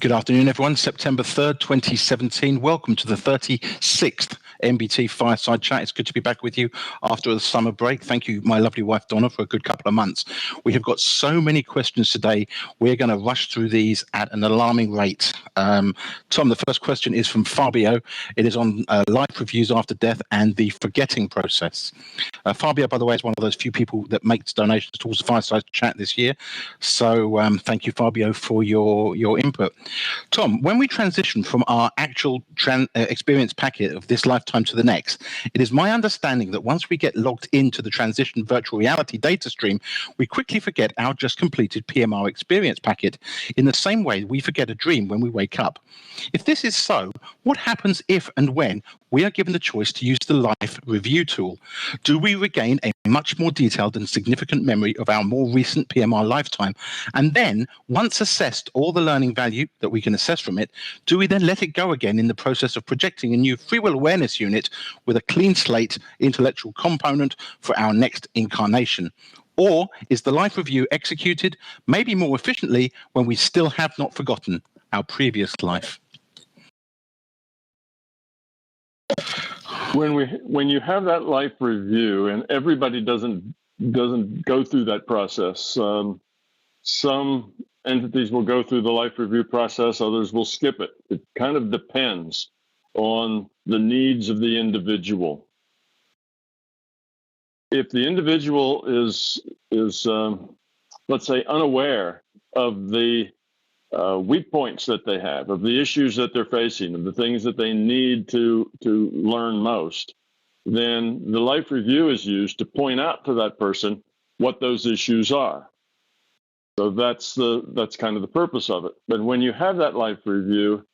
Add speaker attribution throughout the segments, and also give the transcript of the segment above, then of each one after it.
Speaker 1: Good afternoon, everyone. September 3rd, 2017. Welcome to the 36th MBT Fireside Chat. It's good to be back with you after the summer break. Thank you, my lovely wife, Donna, for a good couple of months. We have got so many questions today. We're going to rush through these at an alarming rate. Tom, the first question is from Fabio. It is on life reviews after death and the forgetting process. Fabio, by the way, is one of those few people that makes donations towards the Fireside Chat this year. So thank you, Fabio, for your input. Tom, when we transition from our actual experience packet of this lifetime to the next, it is my understanding that once we get logged into the transition virtual reality data stream, we quickly forget our just completed PMR experience packet in the same way we forget a dream when we wake up. If this is so, what happens if and when we are given the choice to use the life review tool? Do we regain a much more detailed and significant memory of our more recent PMR lifetime? And then, once assessed all the learning value that we can assess from it, do we then let it go again in the process of projecting a new free will awareness unit with a clean slate intellectual component for our next incarnation? Or is the life review executed maybe more efficiently when we still have not forgotten our previous life?
Speaker 2: When you have that life review, and everybody doesn't go through that process. Some entities will go through the life review process, others will skip it. It kind of depends on the needs of the individual. If the individual is let's say, unaware of the weak points that they have, of the issues that they're facing, of the things that they need to learn most, then the life review is used to point out to that person what those issues are. So that's kind of the purpose of it. But when you have that life review,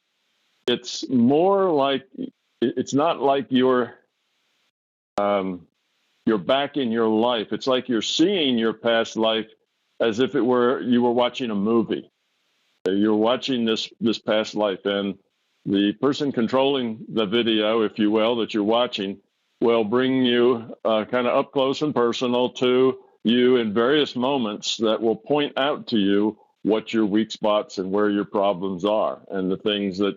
Speaker 2: it's more like, it's not like you're back in your life. It's like you're seeing your past life as if you were watching a movie. You're watching this past life, and the person controlling the video, if you will, that you're watching, will bring you kind of up close and personal to you in various moments that will point out to you what your weak spots and where your problems are, and the things that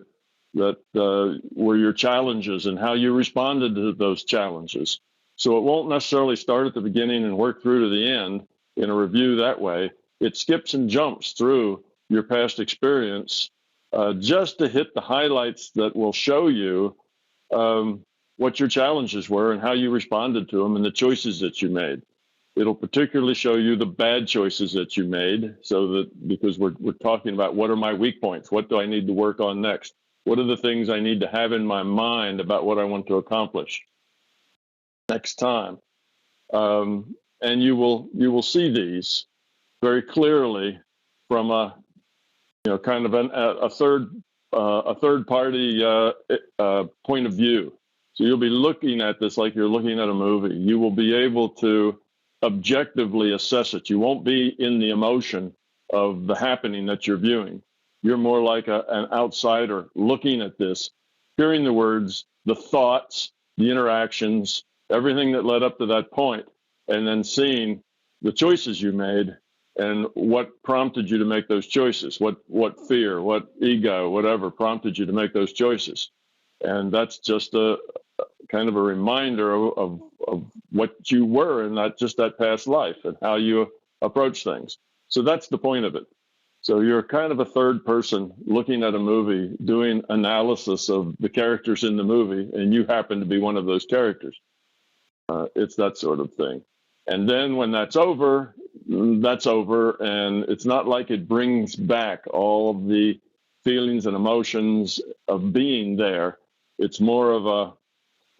Speaker 2: were your challenges and how you responded to those challenges. So it won't necessarily start at the beginning and work through to the end in a review that way. It skips and jumps through your past experience just to hit the highlights that will show you what your challenges were and how you responded to them and the choices that you made. It'll particularly show you the bad choices that you made, so that, because we're talking about what are my weak points, what do I need to work on next, what are the things I need to have in my mind about what I want to accomplish next time. And you will see these very clearly from a kind of a third party point of view. So you'll be looking at this like you're looking at a movie. You will be able to objectively assess it. You won't be in the emotion of the happening that you're viewing. You're more like an outsider looking at this, hearing the words, the thoughts, the interactions, everything that led up to that point, and then seeing the choices you made and what prompted you to make those choices, what fear, what ego, whatever prompted you to make those choices. And that's just a kind of a reminder of what you were in that past life and how you approach things. So that's the point of it. So you're kind of a third person looking at a movie, doing analysis of the characters in the movie, and you happen to be one of those characters. It's that sort of thing. And then when that's over, and it's not like it brings back all of the feelings and emotions of being there. It's more of a,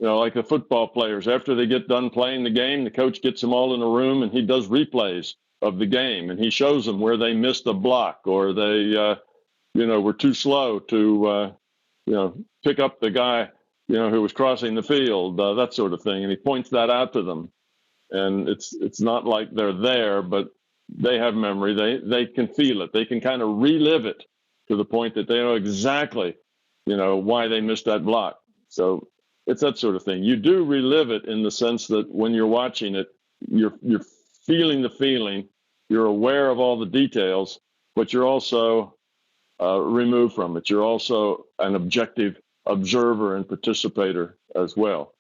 Speaker 2: like the football players, after they get done playing the game, the coach gets them all in a room and he does replays of the game, and he shows them where they missed a block, or they, were too slow to, pick up the guy, who was crossing the field, that sort of thing. And he points that out to them. And it's not like they're there, but they have memory. They can feel it. They can kind of relive it to the point that they know exactly, why they missed that block. So it's that sort of thing. You do relive it in the sense that when you're watching it, you're feeling the feeling, you're aware of all the details, but you're also removed from it. You're also an objective observer and participator as well.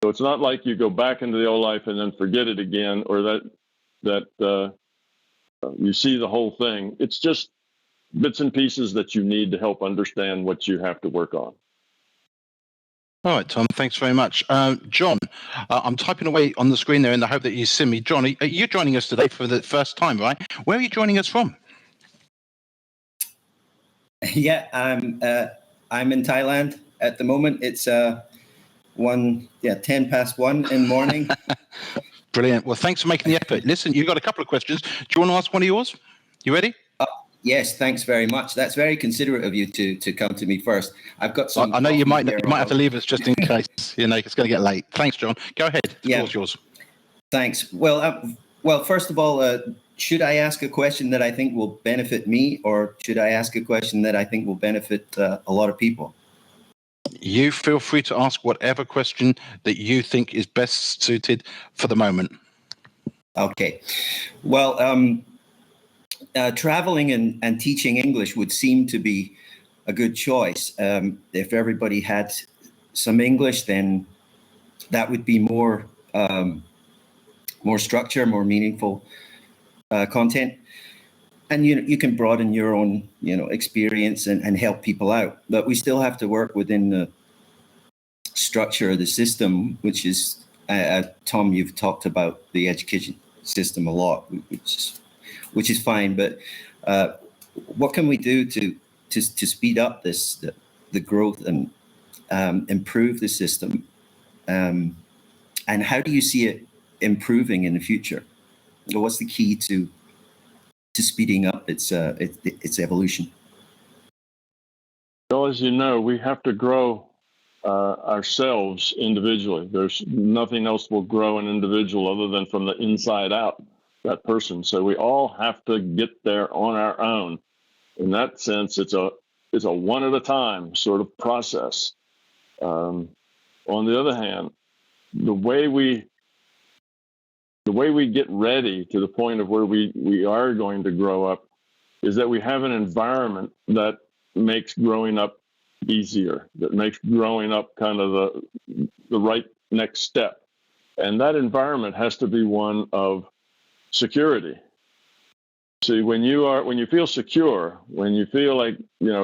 Speaker 2: So it's not like you go back into the old life and then forget it again, or that you see the whole thing. It's just bits and pieces that you need to help understand what you have to work on.
Speaker 1: All right, Tom, thanks very much. John, I'm typing away on the screen there in the hope that you see me. John, are you joining us today for the first time, right? Where are you joining us from?
Speaker 3: Yeah, I'm in Thailand at the moment. It's 10 past 1 in the morning.
Speaker 1: Brilliant. Well, thanks for making the effort. Listen, you've got a couple of questions. Do you want to ask one of yours? You ready?
Speaker 3: Yes, thanks very much. That's very considerate of you to come to me first. I've got some.
Speaker 1: I know you might have to leave us just in case. It's going to get late. Thanks, John. Go ahead. The floor's yours.
Speaker 3: Thanks. Well, first of all, should I ask a question that I think will benefit me, or should I ask a question that I think will benefit a lot of people?
Speaker 1: You feel free to ask whatever question that you think is best suited for the moment.
Speaker 3: Okay. Well, traveling and teaching English would seem to be a good choice. If everybody had some English, then that would be more structure, more meaningful content. And you can broaden your own experience and help people out. But we still have to work within the structure of the system, which is, Tom, you've talked about the education system a lot, which is fine. But what can we do to speed up the growth and improve the system? And how do you see it improving in the future? What's the key to speeding up its evolution?
Speaker 2: Well, as you know, we have to grow ourselves individually. There's nothing else will grow an individual other than from the inside out, that person. So we all have to get there on our own. In that sense, it's a one at a time sort of process. On the other hand, the way we get ready to the point of where we are going to grow up is that we have an environment that makes growing up easier, that makes growing up kind of the right next step. And that environment has to be one of security. See, when you feel secure, when you feel like,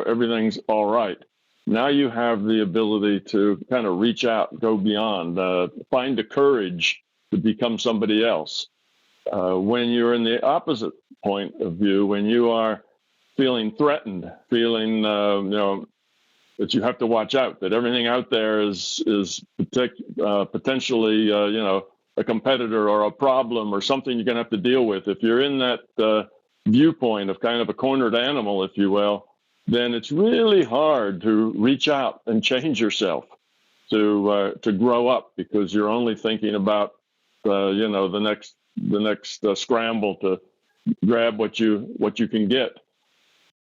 Speaker 2: everything's all right, now you have the ability to kind of reach out, go beyond, find the courage to become somebody else. When you're in the opposite point of view, when you are feeling threatened, feeling that you have to watch out, that everything out there is potentially a competitor or a problem or something you're going to have to deal with. If you're in that viewpoint of kind of a cornered animal, if you will, then it's really hard to reach out and change yourself, to grow up, because you're only thinking about the next scramble to grab what you can get.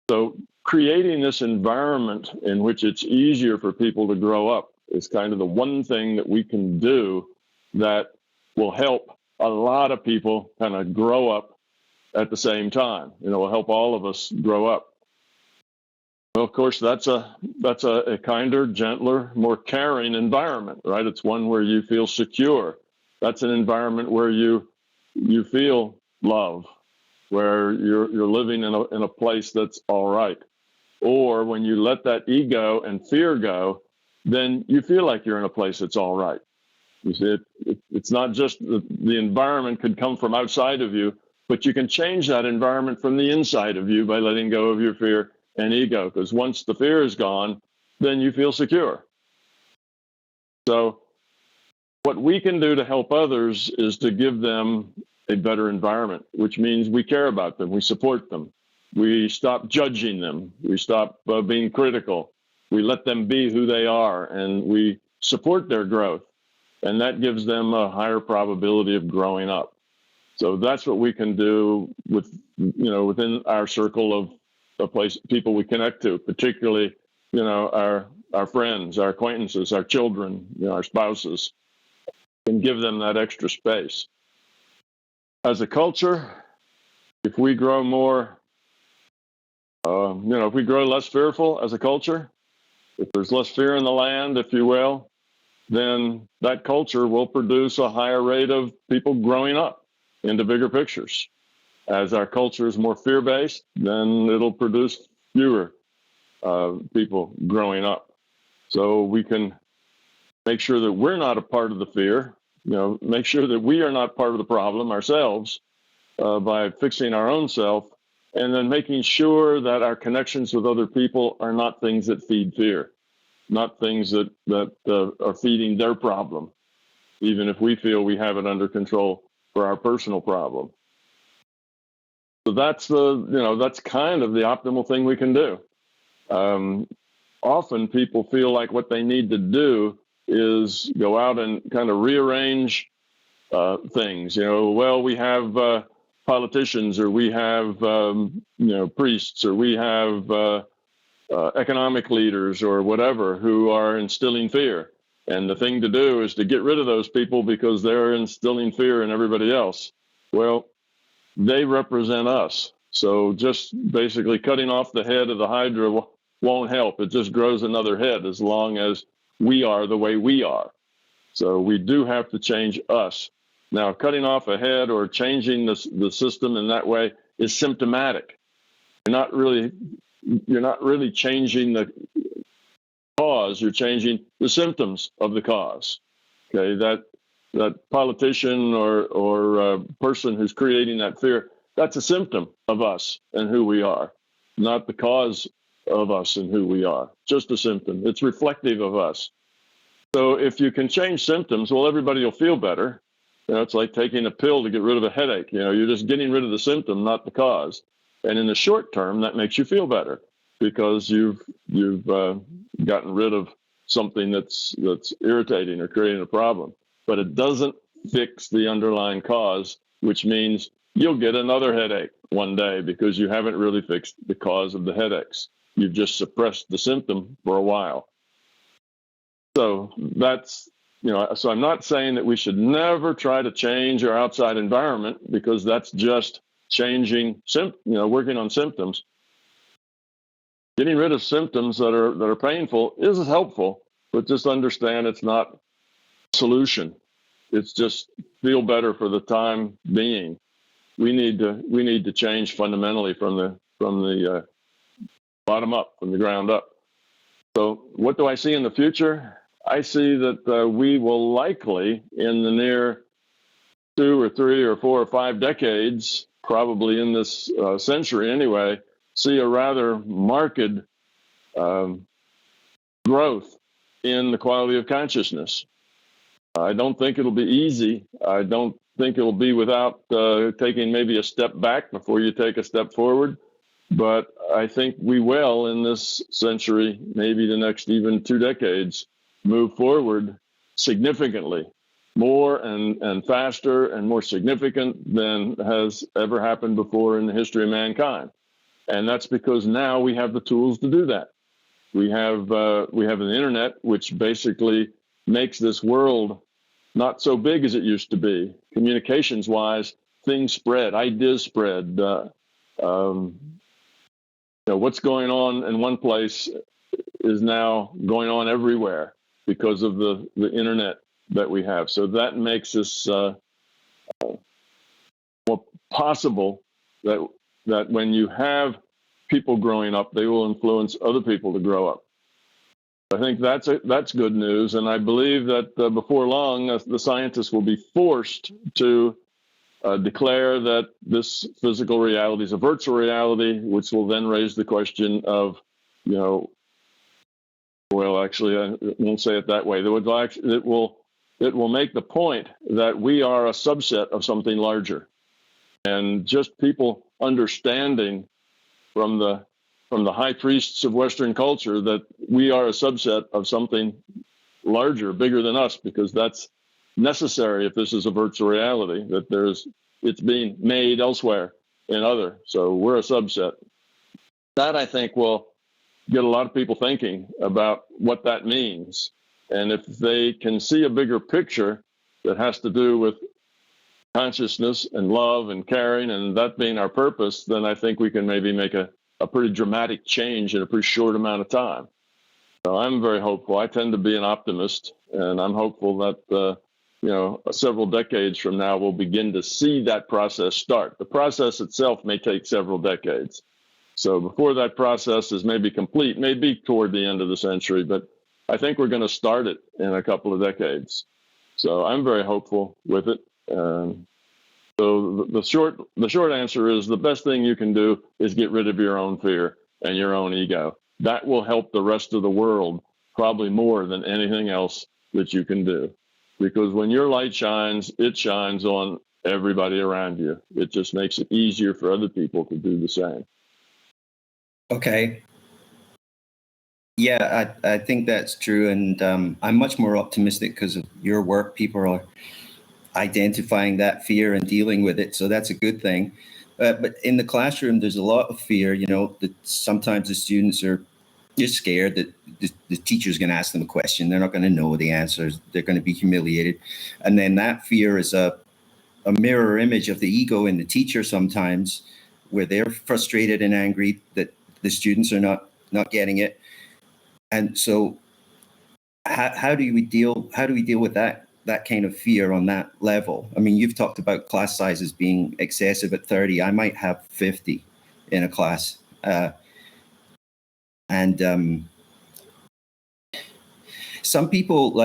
Speaker 2: So creating this environment in which it's easier for people to grow up is kind of the one thing that we can do that will help a lot of people kind of grow up at the same time. Will help all of us grow up. Well, of course, that's a kinder, gentler, more caring environment, right? It's one where you feel secure. That's an environment where you feel love, where you're living in a place that's all right. Or when you let that ego and fear go, then you feel like you're in a place that's all right. You see, it's not just the environment could come from outside of you, but you can change that environment from the inside of you by letting go of your fear and ego. Because once the fear is gone, then you feel secure. So what we can do to help others is to give them a better environment, which means we care about them, we support them, we stop judging them, we stop being critical, we let them be who they are, and we support their growth. And that gives them a higher probability of growing up. So that's what we can do within our circle of people we connect to, particularly, our friends, our acquaintances, our children, our spouses, and give them that extra space. As a culture, if we grow more If we grow less fearful as a culture, if there's less fear in the land, if you will, then that culture will produce a higher rate of people growing up into bigger pictures. As our culture is more fear-based, then it'll produce fewer people growing up. So we can make sure that we're not a part of the fear, make sure that we are not part of the problem ourselves by fixing our own self, and then making sure that our connections with other people are not things that feed fear, not things that are feeding their problem, even if we feel we have it under control for our personal problem. So that's kind of the optimal thing we can do. Often people feel like what they need to do is go out and kind of rearrange things. We have politicians, or we have priests, or we have economic leaders, or whatever, who are instilling fear. And the thing to do is to get rid of those people because they're instilling fear in everybody else. Well, they represent us. So just basically cutting off the head of the hydra won't help. It just grows another head as long as we are the way we are. So we do have to change us. Now, cutting off a head or changing the system in that way is symptomatic. You're not really changing the cause. You're changing the symptoms of the cause. Okay, that politician or person who's creating that fear, that's a symptom of us and who we are, not the cause of us and who we are. Just a symptom. It's reflective of us. So if you can change symptoms, well, everybody will feel better. It's like taking a pill to get rid of a headache. You're just getting rid of the symptom, not the cause. And in the short term, that makes you feel better because you've gotten rid of something that's irritating or creating a problem. But it doesn't fix the underlying cause, which means you'll get another headache one day because you haven't really fixed the cause of the headaches. You've just suppressed the symptom for a while. So that's, so I'm not saying that we should never try to change our outside environment, because that's just changing, working on symptoms. Getting rid of symptoms that are painful is helpful, but just understand it's not a solution. It's just feel better for the time being. We need to change fundamentally from the bottom up, from the ground up. So what do I see in the future? I see that we will likely, in the near 2 or 3 or 4 or 5 decades, probably in this century anyway, see a rather marked growth in the quality of consciousness. I don't think it'll be easy. I don't think it'll be without taking maybe a step back before you take a step forward. But I think we will, in this century, maybe the next even 2 decades, move forward significantly, more and faster and more significant than has ever happened before in the history of mankind. And that's because now we have the tools to do that. We have an internet, which basically makes this world not so big as it used to be. Communications-wise, things spread, ideas spread. What's going on in one place is now going on everywhere because of the internet that we have. So that makes us more possible that when you have people growing up, they will influence other people to grow up. I think that's good news, and I believe that before long, the scientists will be forced to declare that this physical reality is a virtual reality, which will then raise the question of, well, actually, I won't say it that way. It will make the point that we are a subset of something larger, and just people understanding from the high priests of Western culture that we are a subset of something larger, bigger than us, because that's necessary if this is a virtual reality, that it's being made elsewhere in other. So we're a subset. That, I think, will get a lot of people thinking about what that means. And if they can see a bigger picture that has to do with consciousness and love and caring, and that being our purpose, then I think we can maybe make a a pretty dramatic change in a pretty short amount of time. So I'm very hopeful. I tend to be an optimist, and I'm hopeful that several decades from now, we'll begin to see that process start. The process itself may take several decades. So before that process is maybe complete, maybe toward the end of the century, but I think we're going to start it in a couple of decades. So I'm very hopeful with it. So the short answer is the best thing you can do is get rid of your own fear and your own ego. That will help the rest of the world probably more than anything else that you can do. Because when your light shines, it shines on everybody around you. It just makes it easier for other people to do the same.
Speaker 3: Okay. Yeah, I think that's true. And I'm much more optimistic because of your work. People are identifying that fear and dealing with it. So that's a good thing. But in the classroom, there's a lot of fear, that sometimes the students are just scared that the teacher's going to ask them a question. They're not going to know the answers. They're going to be humiliated. And then that fear is a mirror image of the ego in the teacher sometimes, where they're frustrated and angry that the students are not getting it. And so how do we deal with that kind of fear on that level? I mean, you've talked about class sizes being excessive at 30. I might have 50 in a class. And some people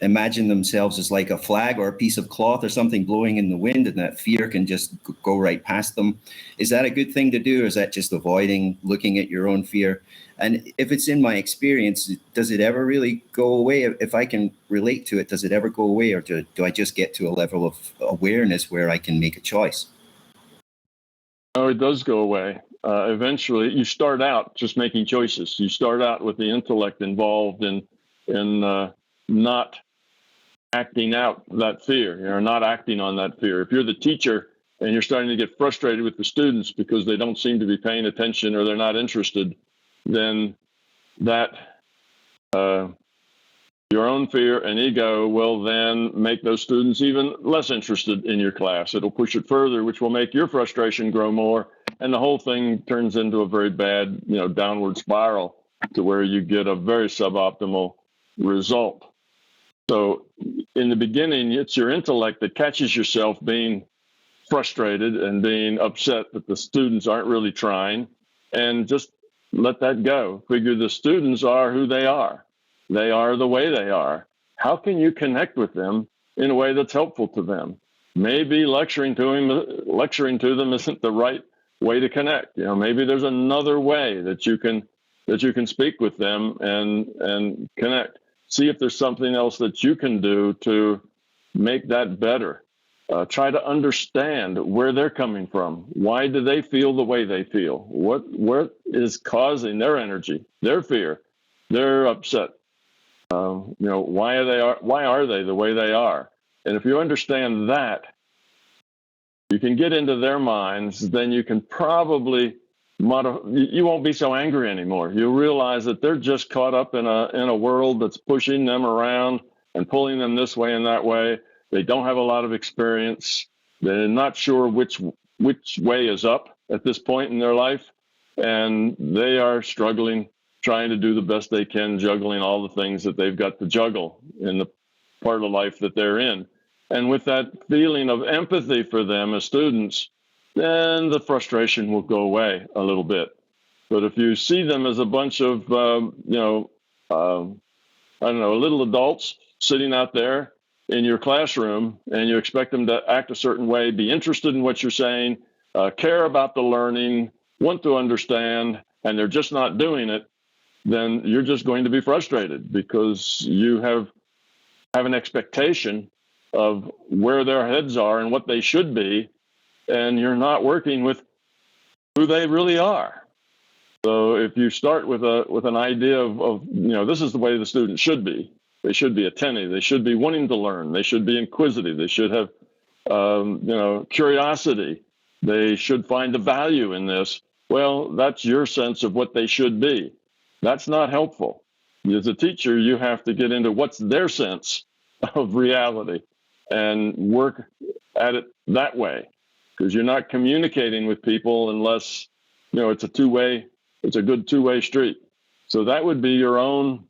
Speaker 3: imagine themselves as like a flag or a piece of cloth or something blowing in the wind, and that fear can just go right past them. Is that a good thing to do, or is that just avoiding looking at your own fear? And if it's in my experience, does it ever really go away? If I can relate to it, does it ever go away, or do I just get to a level of awareness where I can make a choice?
Speaker 2: Oh, it does go away. Eventually, you start out just making choices. You start out with the intellect involved in not acting out that fear. You're not acting on that fear. If you're the teacher and you're starting to get frustrated with the students because they don't seem to be paying attention or they're not interested, then that your own fear and ego will then make those students even less interested in your class. It'll push it further, which will make your frustration grow more. And the whole thing turns into a very bad, downward spiral to where you get a very suboptimal result. So in the beginning, it's your intellect that catches yourself being frustrated and being upset that the students aren't really trying, and just let that go. Figure the students are who they are. They are the way they are. How can you connect with them in a way that's helpful to them? Maybe lecturing to them isn't the right way to connect. Maybe there's another way that you can speak with them and connect. See if there's something else that you can do to make that better. Try to understand where they're coming from. Why do they feel the way they feel? What is causing their energy, their fear, their upset? Why are they the way they are? And if you understand that, you can get into their minds, then you can probably you won't be so angry anymore. You'll realize that they're just caught up in a world that's pushing them around and pulling them this way and that way. They don't have a lot of experience. They're not sure which way is up at this point in their life, and they are struggling, trying to do the best they can, juggling all the things that they've got to juggle in the part of life that they're in. And with that feeling of empathy for them as students, then the frustration will go away a little bit. But if you see them as a bunch of, little adults sitting out there in your classroom, and you expect them to act a certain way, be interested in what you're saying, care about the learning, want to understand, and they're just not doing it, then you're just going to be frustrated because you have an expectation of where their heads are and what they should be, and you're not working with who they really are. So if you start with an idea of this is the way the student should be. They should be attentive. They should be wanting to learn. They should be inquisitive. They should have curiosity. They should find the value in this. Well, that's your sense of what they should be. That's not helpful. As a teacher, you have to get into what's their sense of reality and work at it that way, because you're not communicating with people unless it's a good two-way street. So that would be your own,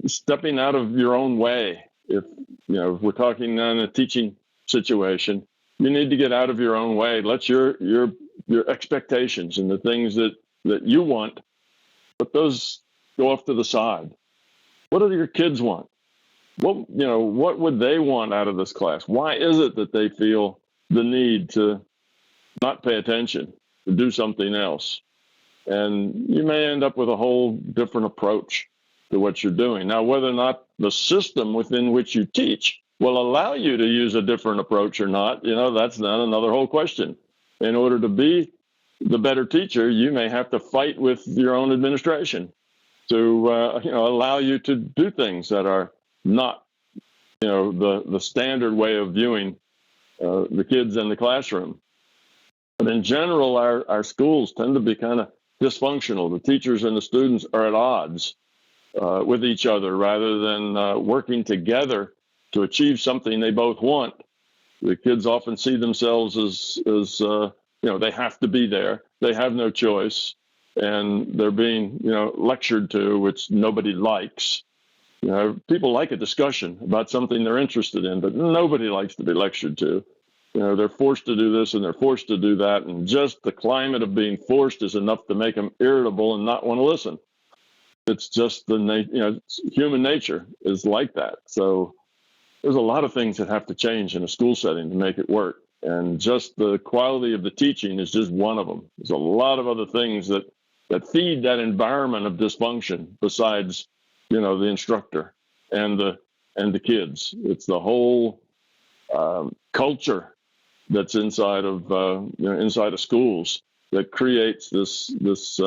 Speaker 2: stepping out of your own way. If we're talking on a teaching situation, you need to get out of your own way. Let your expectations and the things that you want, but those go off to the side. What do your kids want? What would they want out of this class? Why is it that they feel the need to not pay attention, to do something else? And you may end up with a whole different approach to what you're doing. Now, whether or not the system within which you teach will allow you to use a different approach or not, that's not another whole question. In order to be the better teacher, you may have to fight with your own administration to allow you to do things that are not the standard way of viewing the kids in the classroom. But in general, our schools tend to be kind of dysfunctional. The teachers and the students are at odds with each other rather than working together to achieve something they both want. The kids often see themselves as they have to be there. They have no choice, and they're being lectured to, which nobody likes. People like a discussion about something they're interested in, but nobody likes to be lectured to. They're forced to do this and they're forced to do that, and just the climate of being forced is enough to make them irritable and not want to listen. It's just human nature is like that. So there's a lot of things that have to change in a school setting to make it work, and just the quality of the teaching is just one of them. There's a lot of other things that feed that environment of dysfunction besides the instructor and the kids. It's the whole culture that's inside of schools that creates this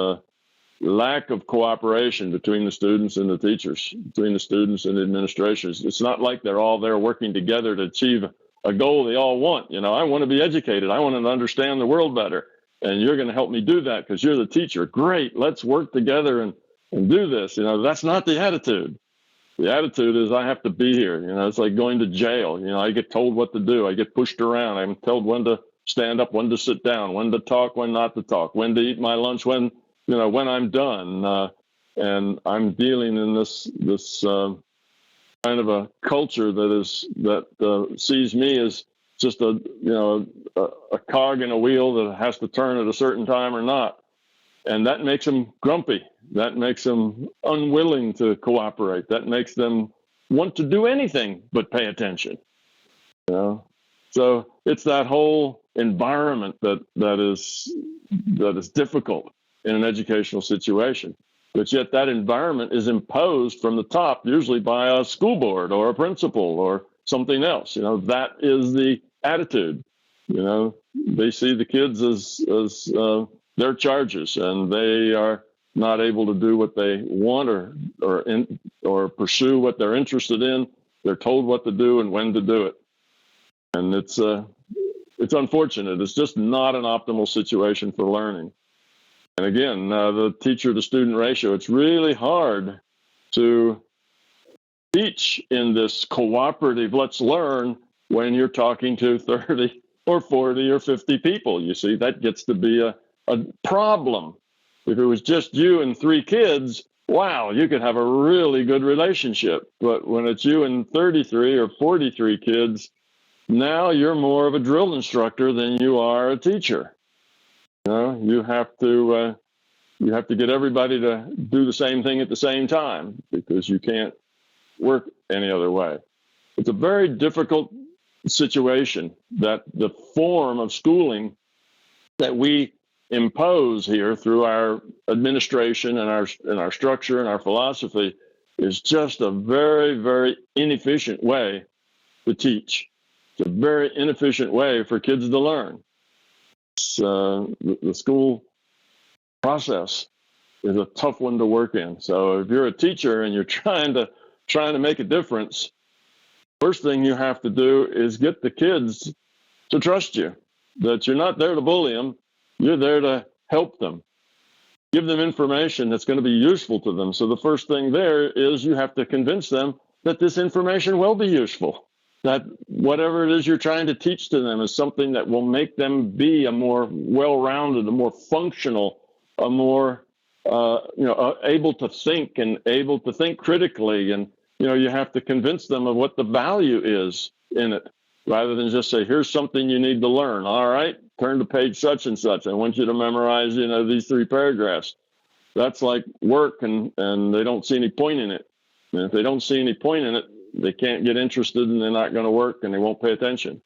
Speaker 2: lack of cooperation between the students and the teachers, between the students and the administrators. It's not like they're all there working together to achieve a goal they all want. I want to be educated. I want to understand the world better. And you're going to help me do that because you're the teacher. Great. Let's work together and do this. That's not the attitude. The attitude is I have to be here. It's like going to jail. I get told what to do. I get pushed around. I'm told when to stand up, when to sit down, when to talk, when not to talk, when to eat my lunch, when I'm done. And I'm dealing in this kind of a culture that sees me as just a cog in a wheel that has to turn at a certain time or not. And that makes them grumpy. That makes them unwilling to cooperate. That makes them want to do anything but pay attention. So it's that whole environment that is difficult in an educational situation. But yet that environment is imposed from the top, usually by a school board or a principal or something else. That is the attitude. They see the kids as their charges, and they are not able to do what they want or pursue what they're interested in. They're told what to do and when to do it. And it's unfortunate. It's just not an optimal situation for learning. And again, the teacher to student ratio, it's really hard to teach in this cooperative let's learn when you're talking to 30 or 40 or 50 people. You see, that gets to be a problem. If it was just you and 3 kids, wow, you could have a really good relationship. But when it's you and 33 or 43 kids, now you're more of a drill instructor than you are a teacher. You have to get everybody to do the same thing at the same time because you can't work any other way. It's a very difficult situation that the form of schooling that we impose here through our administration and our structure and our philosophy is just a very, very inefficient way to teach. It's a very inefficient way for kids to learn. The school process is a tough one to work in. So if you're a teacher and you're trying to make a difference, first thing you have to do is get the kids to trust you, that you're not there to bully them. You're there to help them, give them information that's going to be useful to them. So the first thing there is you have to convince them that this information will be useful. that whatever it is you're trying to teach to them is something that will make them be a more well-rounded, a more functional, a more able to think and able to think critically. And you have to convince them of what the value is in it, rather than just say, here's something you need to learn. All right, turn to page such and such. I want you to memorize these 3 paragraphs. That's like work, and they don't see any point in it. And if they don't see any point in it, they can't get interested, and they're not going to work, and they won't pay attention.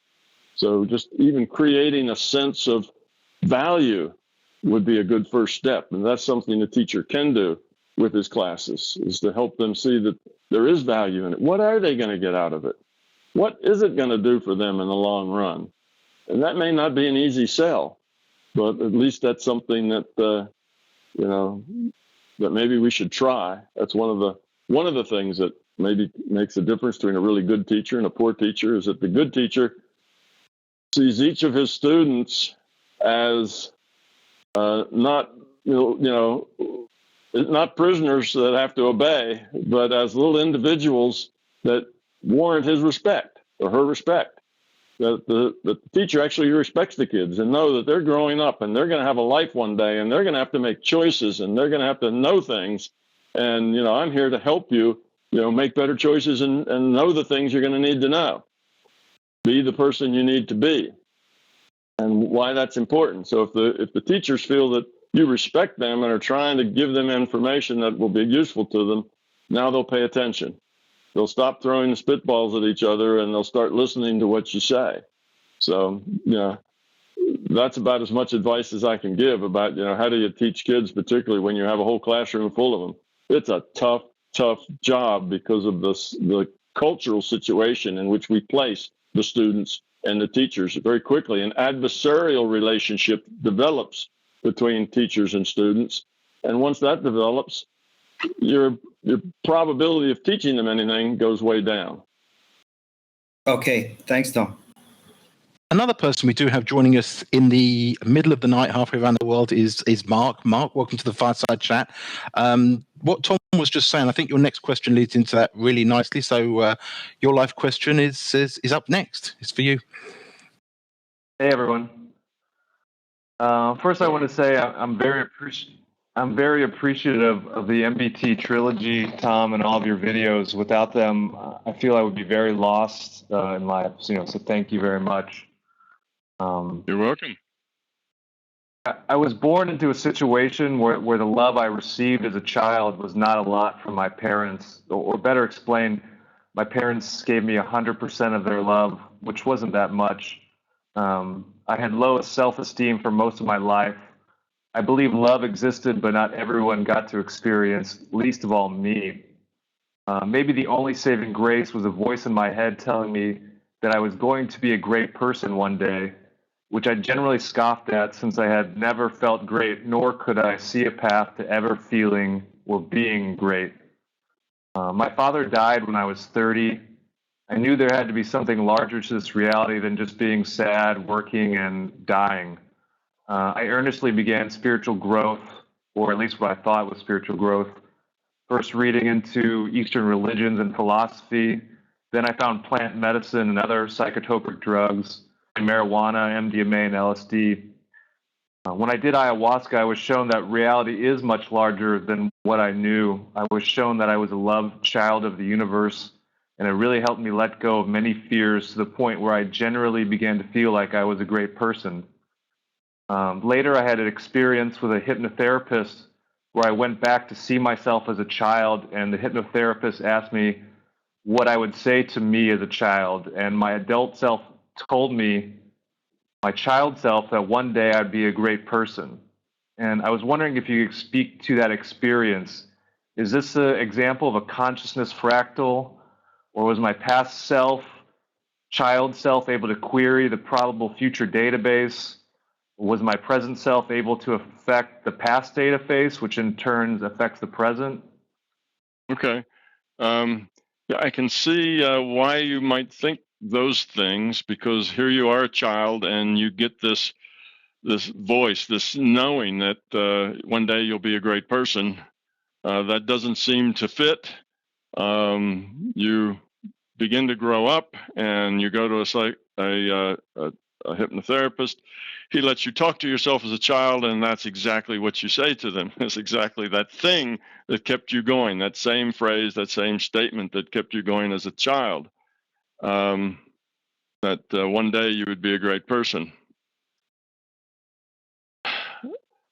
Speaker 2: So just even creating a sense of value would be a good first step. And that's something the teacher can do with his classes, is to help them see that there is value in it. What are they going to get out of it? What is it going to do for them in the long run? And that may not be an easy sell, but at least that's something that, that maybe we should try. That's one of the things that maybe makes a difference between a really good teacher and a poor teacher, is that the good teacher sees each of his students as not prisoners that have to obey, but as little individuals that warrant his respect or her respect. That the teacher actually respects the kids and know that they're growing up and they're going to have a life one day, and they're going to have to make choices, and they're going to have to know things. And, I'm here to help you, make better choices and know the things you're going to need to know. Be the person you need to be, and why that's important. So if the teachers feel that you respect them and are trying to give them information that will be useful to them, now they'll pay attention. They'll stop throwing the spitballs at each other, and they'll start listening to what you say. So, that's about as much advice as I can give about, how do you teach kids, particularly when you have a whole classroom full of them. It's a tough job because of the cultural situation in which we place the students and the teachers very quickly. An adversarial relationship develops between teachers and students. And once that develops, your probability of teaching them anything goes way down.
Speaker 3: Okay, thanks, Tom.
Speaker 1: Another person we do have joining us in the middle of the night, halfway around the world, is Mark. Mark, welcome to the Fireside Chat. What Tom was just saying, I think your next question leads into that really nicely. So your life question is up next. It's for you.
Speaker 4: Hey, everyone. First, I want to say I'm very appreciative of the MBT trilogy, Tom, and all of your videos. Without them, I feel I would be very lost in life. So thank you very much.
Speaker 2: You're welcome.
Speaker 4: I was born into a situation where the love I received as a child was not a lot from my parents, or better explained, my parents gave me 100% of their love, which wasn't that much. I had low self-esteem for most of my life. I believe love existed, but not everyone got to experience, least of all me. Maybe the only saving grace was a voice in my head telling me that I was going to be a great person one day, which I generally scoffed at since I had never felt great, nor could I see a path to ever feeling or being great. My father died when I was 30. I knew there had to be something larger to this reality than just being sad, working, and dying. I earnestly began spiritual growth, or at least what I thought was spiritual growth. First reading into Eastern religions and philosophy. Then I found plant medicine and other psychotropic drugs, marijuana, MDMA, and LSD. When I did ayahuasca, I was shown that reality is much larger than what I knew. I was shown that I was a loved child of the universe, and it really helped me let go of many fears to the point where I generally began to feel like I was a great person. Later, I had an experience with a hypnotherapist where I went back to see myself as a child, and the hypnotherapist asked me what I would say to me as a child, and my adult self told me, my child self, that one day I'd be a great person. And I was wondering if you could speak to that experience. Is this an example of a consciousness fractal, or was my past self, child self, able to query the probable future database? Was my present self able to affect the past database, which in turn affects the present?
Speaker 2: Okay. I can see why you might think those things, because here you are a child and you get this voice, this knowing that one day you'll be a great person. That doesn't seem to fit. You begin to grow up and you go to a hypnotherapist, he lets you talk to yourself as a child, and that's exactly what you say to them. It's exactly that thing that kept you going, that same phrase, that same statement that kept you going as a child, that one day you would be a great person.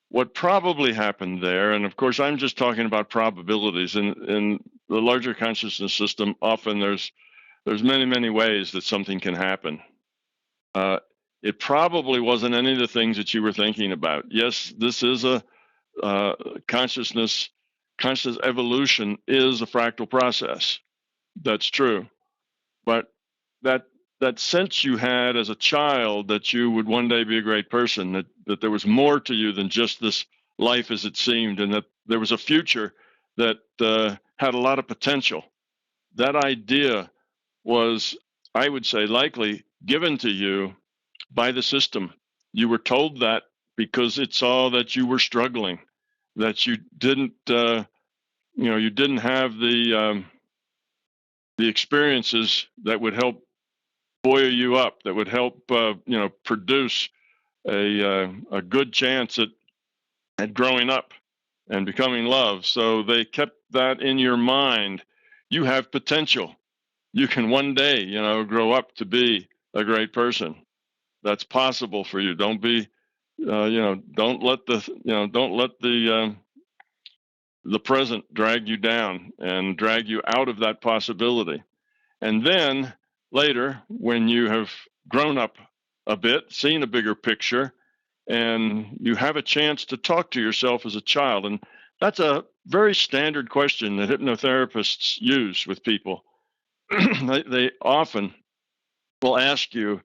Speaker 2: What probably happened there, and of course I'm just talking about probabilities, in the larger consciousness system, often there's many ways that something can happen. It probably wasn't any of the things that you were thinking about. Yes, this is a conscious evolution is a fractal process. That's true. But that sense you had as a child that you would one day be a great person, that there was more to you than just this life as it seemed, and that there was a future that had a lot of potential. That idea was, I would say, likely given to you by the system. You were told that because it saw that you were struggling, that you didn't, you didn't have the experiences that would help buoy you up, that would help, produce a good chance at growing up and becoming love. So they kept that in your mind. You have potential. You can one day, grow up to be a great person. That's possible for you. Don't be, don't let the present drag you down and drag you out of that possibility. And then later, when you have grown up a bit, seen a bigger picture, and you have a chance to talk to yourself as a child, and that's a very standard question that hypnotherapists use with people. They often will ask you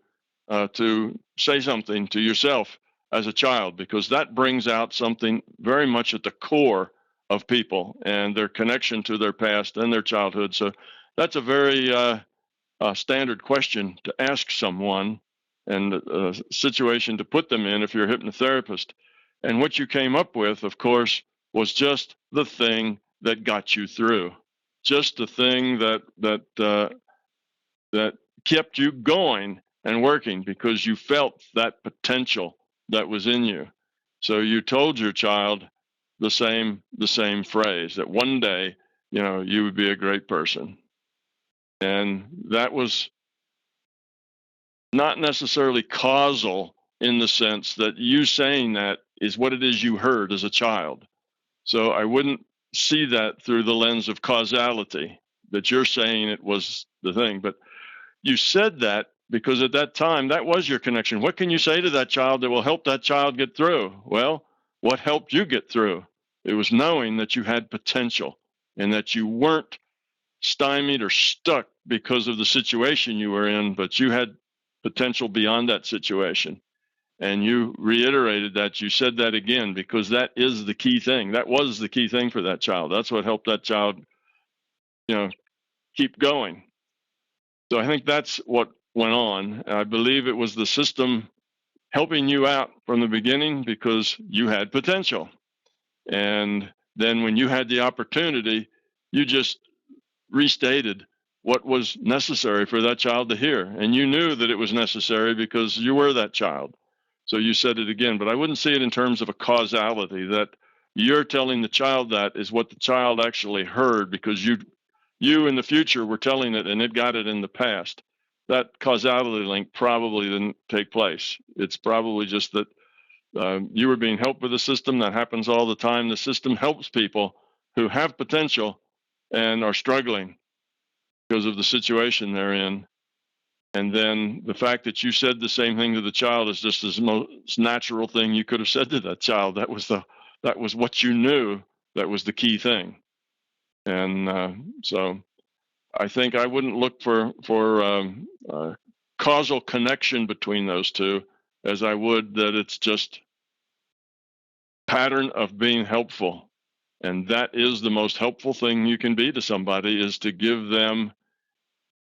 Speaker 2: to say something to yourself as a child, because that brings out something very much at the core of people and their connection to their past and their childhood. So that's a very standard question to ask someone, and a situation to put them in if you're a hypnotherapist. And what you came up with, of course, was just the thing that got you through, just the thing that kept you going and working, because you felt that potential that was in you. So you told your child the same phrase, that one day, you would be a great person. And that was not necessarily causal in the sense that you saying that is what it is you heard as a child. So I wouldn't see that through the lens of causality, that you're saying it was the thing. But you said that because at that time, that was your connection. What can you say to that child that will help that child get through? Well, what helped you get through? It was knowing that you had potential and that you weren't stymied or stuck because of the situation you were in, but you had potential beyond that situation. And you reiterated that. You said that again, because that is the key thing. That was the key thing for that child. That's what helped that child, keep going. So I think that's what went on. I believe it was the system helping you out from the beginning because you had potential. And then when you had the opportunity, you just restated what was necessary for that child to hear. And you knew that it was necessary because you were that child. So you said it again. But I wouldn't see it in terms of a causality, that you're telling the child that is what the child actually heard because you in the future were telling it and it got it in the past. That causality link probably didn't take place. It's probably just that you were being helped with the system. That happens all the time. The system helps people who have potential and are struggling because of the situation they're in. And then the fact that you said the same thing to the child is just the most natural thing you could have said to that child. That was what you knew. That was the key thing. And so I think I wouldn't look for causal connection between those two, as I would that it's just pattern of being helpful. And that is the most helpful thing you can be to somebody, is to give them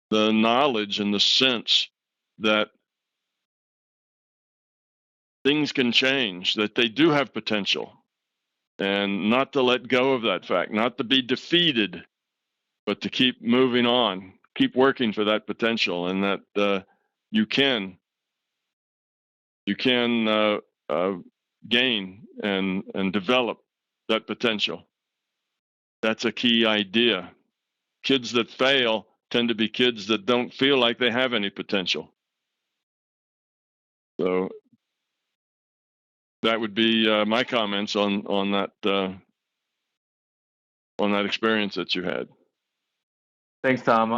Speaker 2: the knowledge and the sense that things can change, that they do have potential, and not to let go of that fact, not to be defeated, but to keep moving on, keep working for that potential, and that you can gain and develop that potential. That's a key idea. Kids that fail tend to be kids that don't feel like they have any potential. So that would be my comments on that experience that you had.
Speaker 4: Thanks, Tom.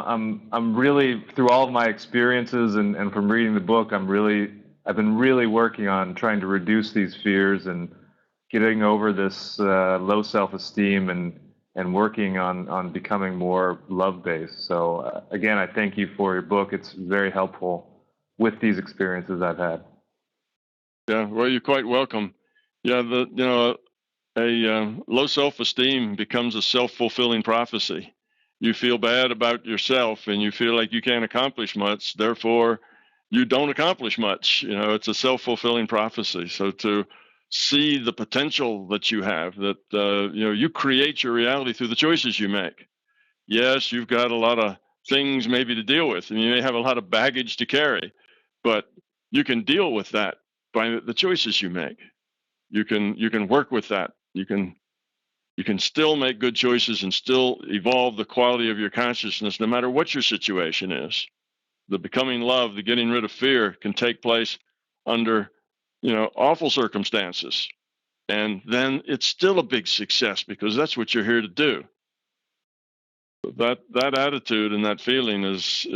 Speaker 4: I'm really, through all of my experiences and from reading the book, I've been really working on trying to reduce these fears and getting over this low self-esteem and working on becoming more love-based. So again, I thank you for your book. It's very helpful with these experiences I've had.
Speaker 2: Yeah, well, you're quite welcome. Yeah, a low self-esteem becomes a self-fulfilling prophecy. You feel bad about yourself and you feel like you can't accomplish much, therefore you don't accomplish much. It's a self-fulfilling prophecy. So to see the potential that you have, that you create your reality through the choices you make. Yes, you've got a lot of things maybe to deal with, and you may have a lot of baggage to carry, but you can deal with that by the choices you make. You can work with that. You can still make good choices and still evolve the quality of your consciousness no matter what your situation is. The becoming love, the getting rid of fear can take place under awful circumstances. And then it's still a big success because that's what you're here to do. That attitude and that feeling is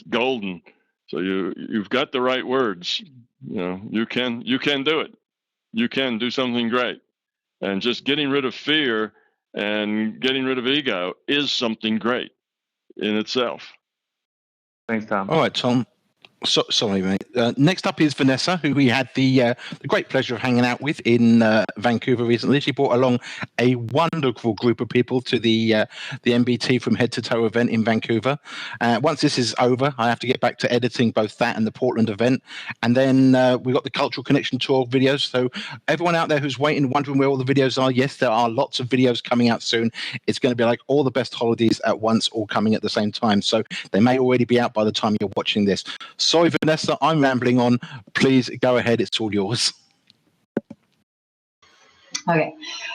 Speaker 2: golden. So you've got the right words. You can do it. You can do something great. And just getting rid of fear and getting rid of ego is something great in itself.
Speaker 4: Thanks, Tom.
Speaker 1: All right, Tom. Sorry, mate. Next up is Vanessa, who we had the great pleasure of hanging out with in Vancouver recently. She brought along a wonderful group of people to the MBT from Head to Toe event in Vancouver. Once this is over, I have to get back to editing both that and the Portland event. And then we got the Cultural Connection Tour videos. So everyone out there who's waiting, wondering where all the videos are, yes, there are lots of videos coming out soon. It's going to be like all the best holidays at once, all coming at the same time. So they may already be out by the time you're watching this. Sorry, Vanessa, I'm rambling on. Please go ahead. It's all yours.
Speaker 5: Okay.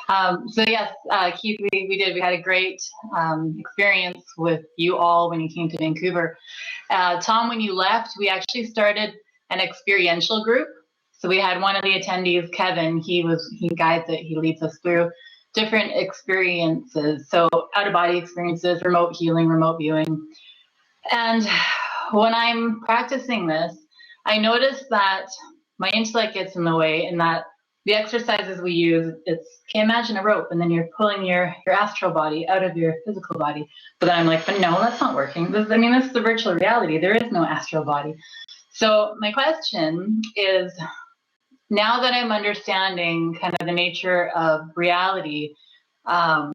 Speaker 5: So yes, Keith, we had a great experience with you all when you came to Vancouver. Tom, when you left, we actually started an experiential group. So we had one of the attendees, Kevin, he guides it, he leads us through different experiences. So out-of-body experiences, remote healing, remote viewing. And when I'm practicing this, I notice that my intellect gets in the way and that the exercises we use, imagine a rope and then you're pulling your astral body out of your physical body. But then I'm like, but no, that's not working. This is the virtual reality. There is no astral body. So my question is, now that I'm understanding kind of the nature of reality, I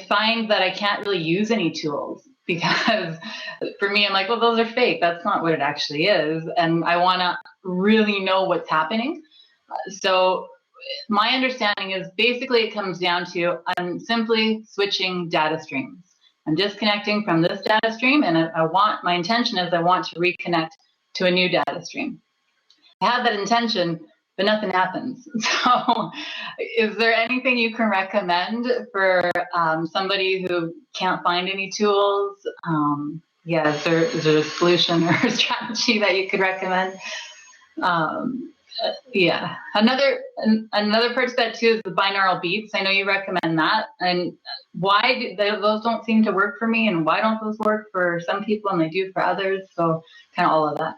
Speaker 5: find that I can't really use any tools. Because for me, I'm like, well, those are fake. That's not what it actually is. And I want to really know what's happening. So my understanding is basically it comes down to I'm simply switching data streams. I'm disconnecting from this data stream, and my intention is I want to reconnect to a new data stream. I have that intention, but nothing happens. So is there anything you can recommend for somebody who can't find any tools? Is there a solution or a strategy that you could recommend? Another part to that too is the binaural beats. I know you recommend that. And why those don't seem to work for me, and why don't those work for some people and they do for others? So kind of all of that.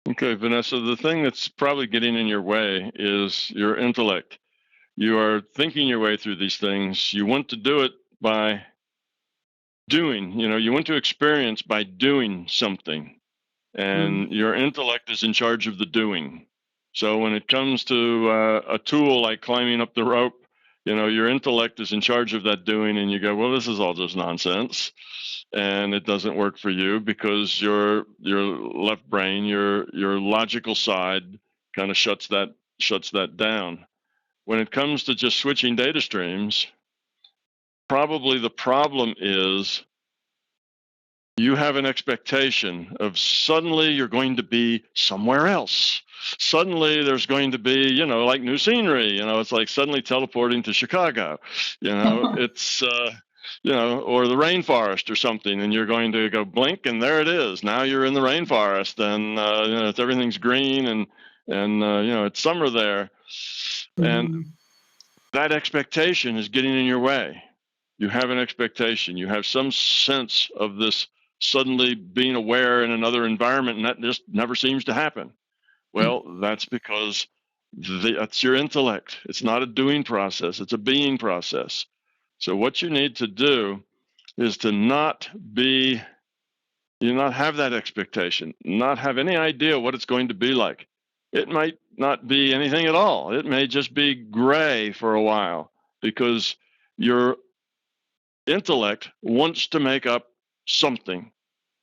Speaker 2: Okay, Vanessa, the thing that's probably getting in your way is your intellect. You are thinking your way through these things. You want to do it by doing, you want to experience by doing something. And your intellect is in charge of the doing. So when it comes to a tool like climbing up the rope, your intellect is in charge of that doing, and you go, well, this is all just nonsense. And it doesn't work for you because your left brain, your logical side kind of shuts that down. When it comes to just switching data streams, probably the problem is you have an expectation of suddenly you're going to be somewhere else. Suddenly there's going to be, like new scenery. It's like suddenly teleporting to Chicago. It's, or the rainforest or something, and you're going to go blink, and there it is. Now you're in the rainforest, and everything's green, and it's summer there, and that expectation is getting in your way. You have an expectation. You have some sense of this suddenly being aware in another environment, and that just never seems to happen. Well, that's because that's your intellect. It's not a doing process. It's a being process. So what you need to do is to not have that expectation, not have any idea what it's going to be like. It might not be anything at all. It may just be gray for a while because your intellect wants to make up something,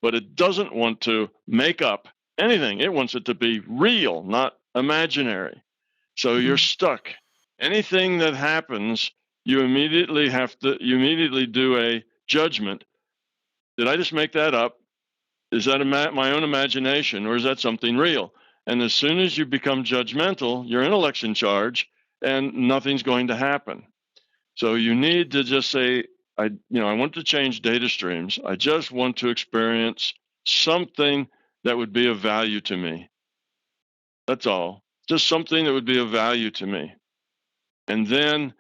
Speaker 2: but it doesn't want to make up anything. It wants it to be real, not imaginary. So you're stuck. Anything that happens, you immediately do a judgment. Did I just make that up? Is that my own imagination, or is that something real? And as soon as you become judgmental, your intellect's in charge, and nothing's going to happen. So you need to just say, I want to change data streams. I just want to experience something that would be of value to me. That's all. Just something that would be of value to me. And then,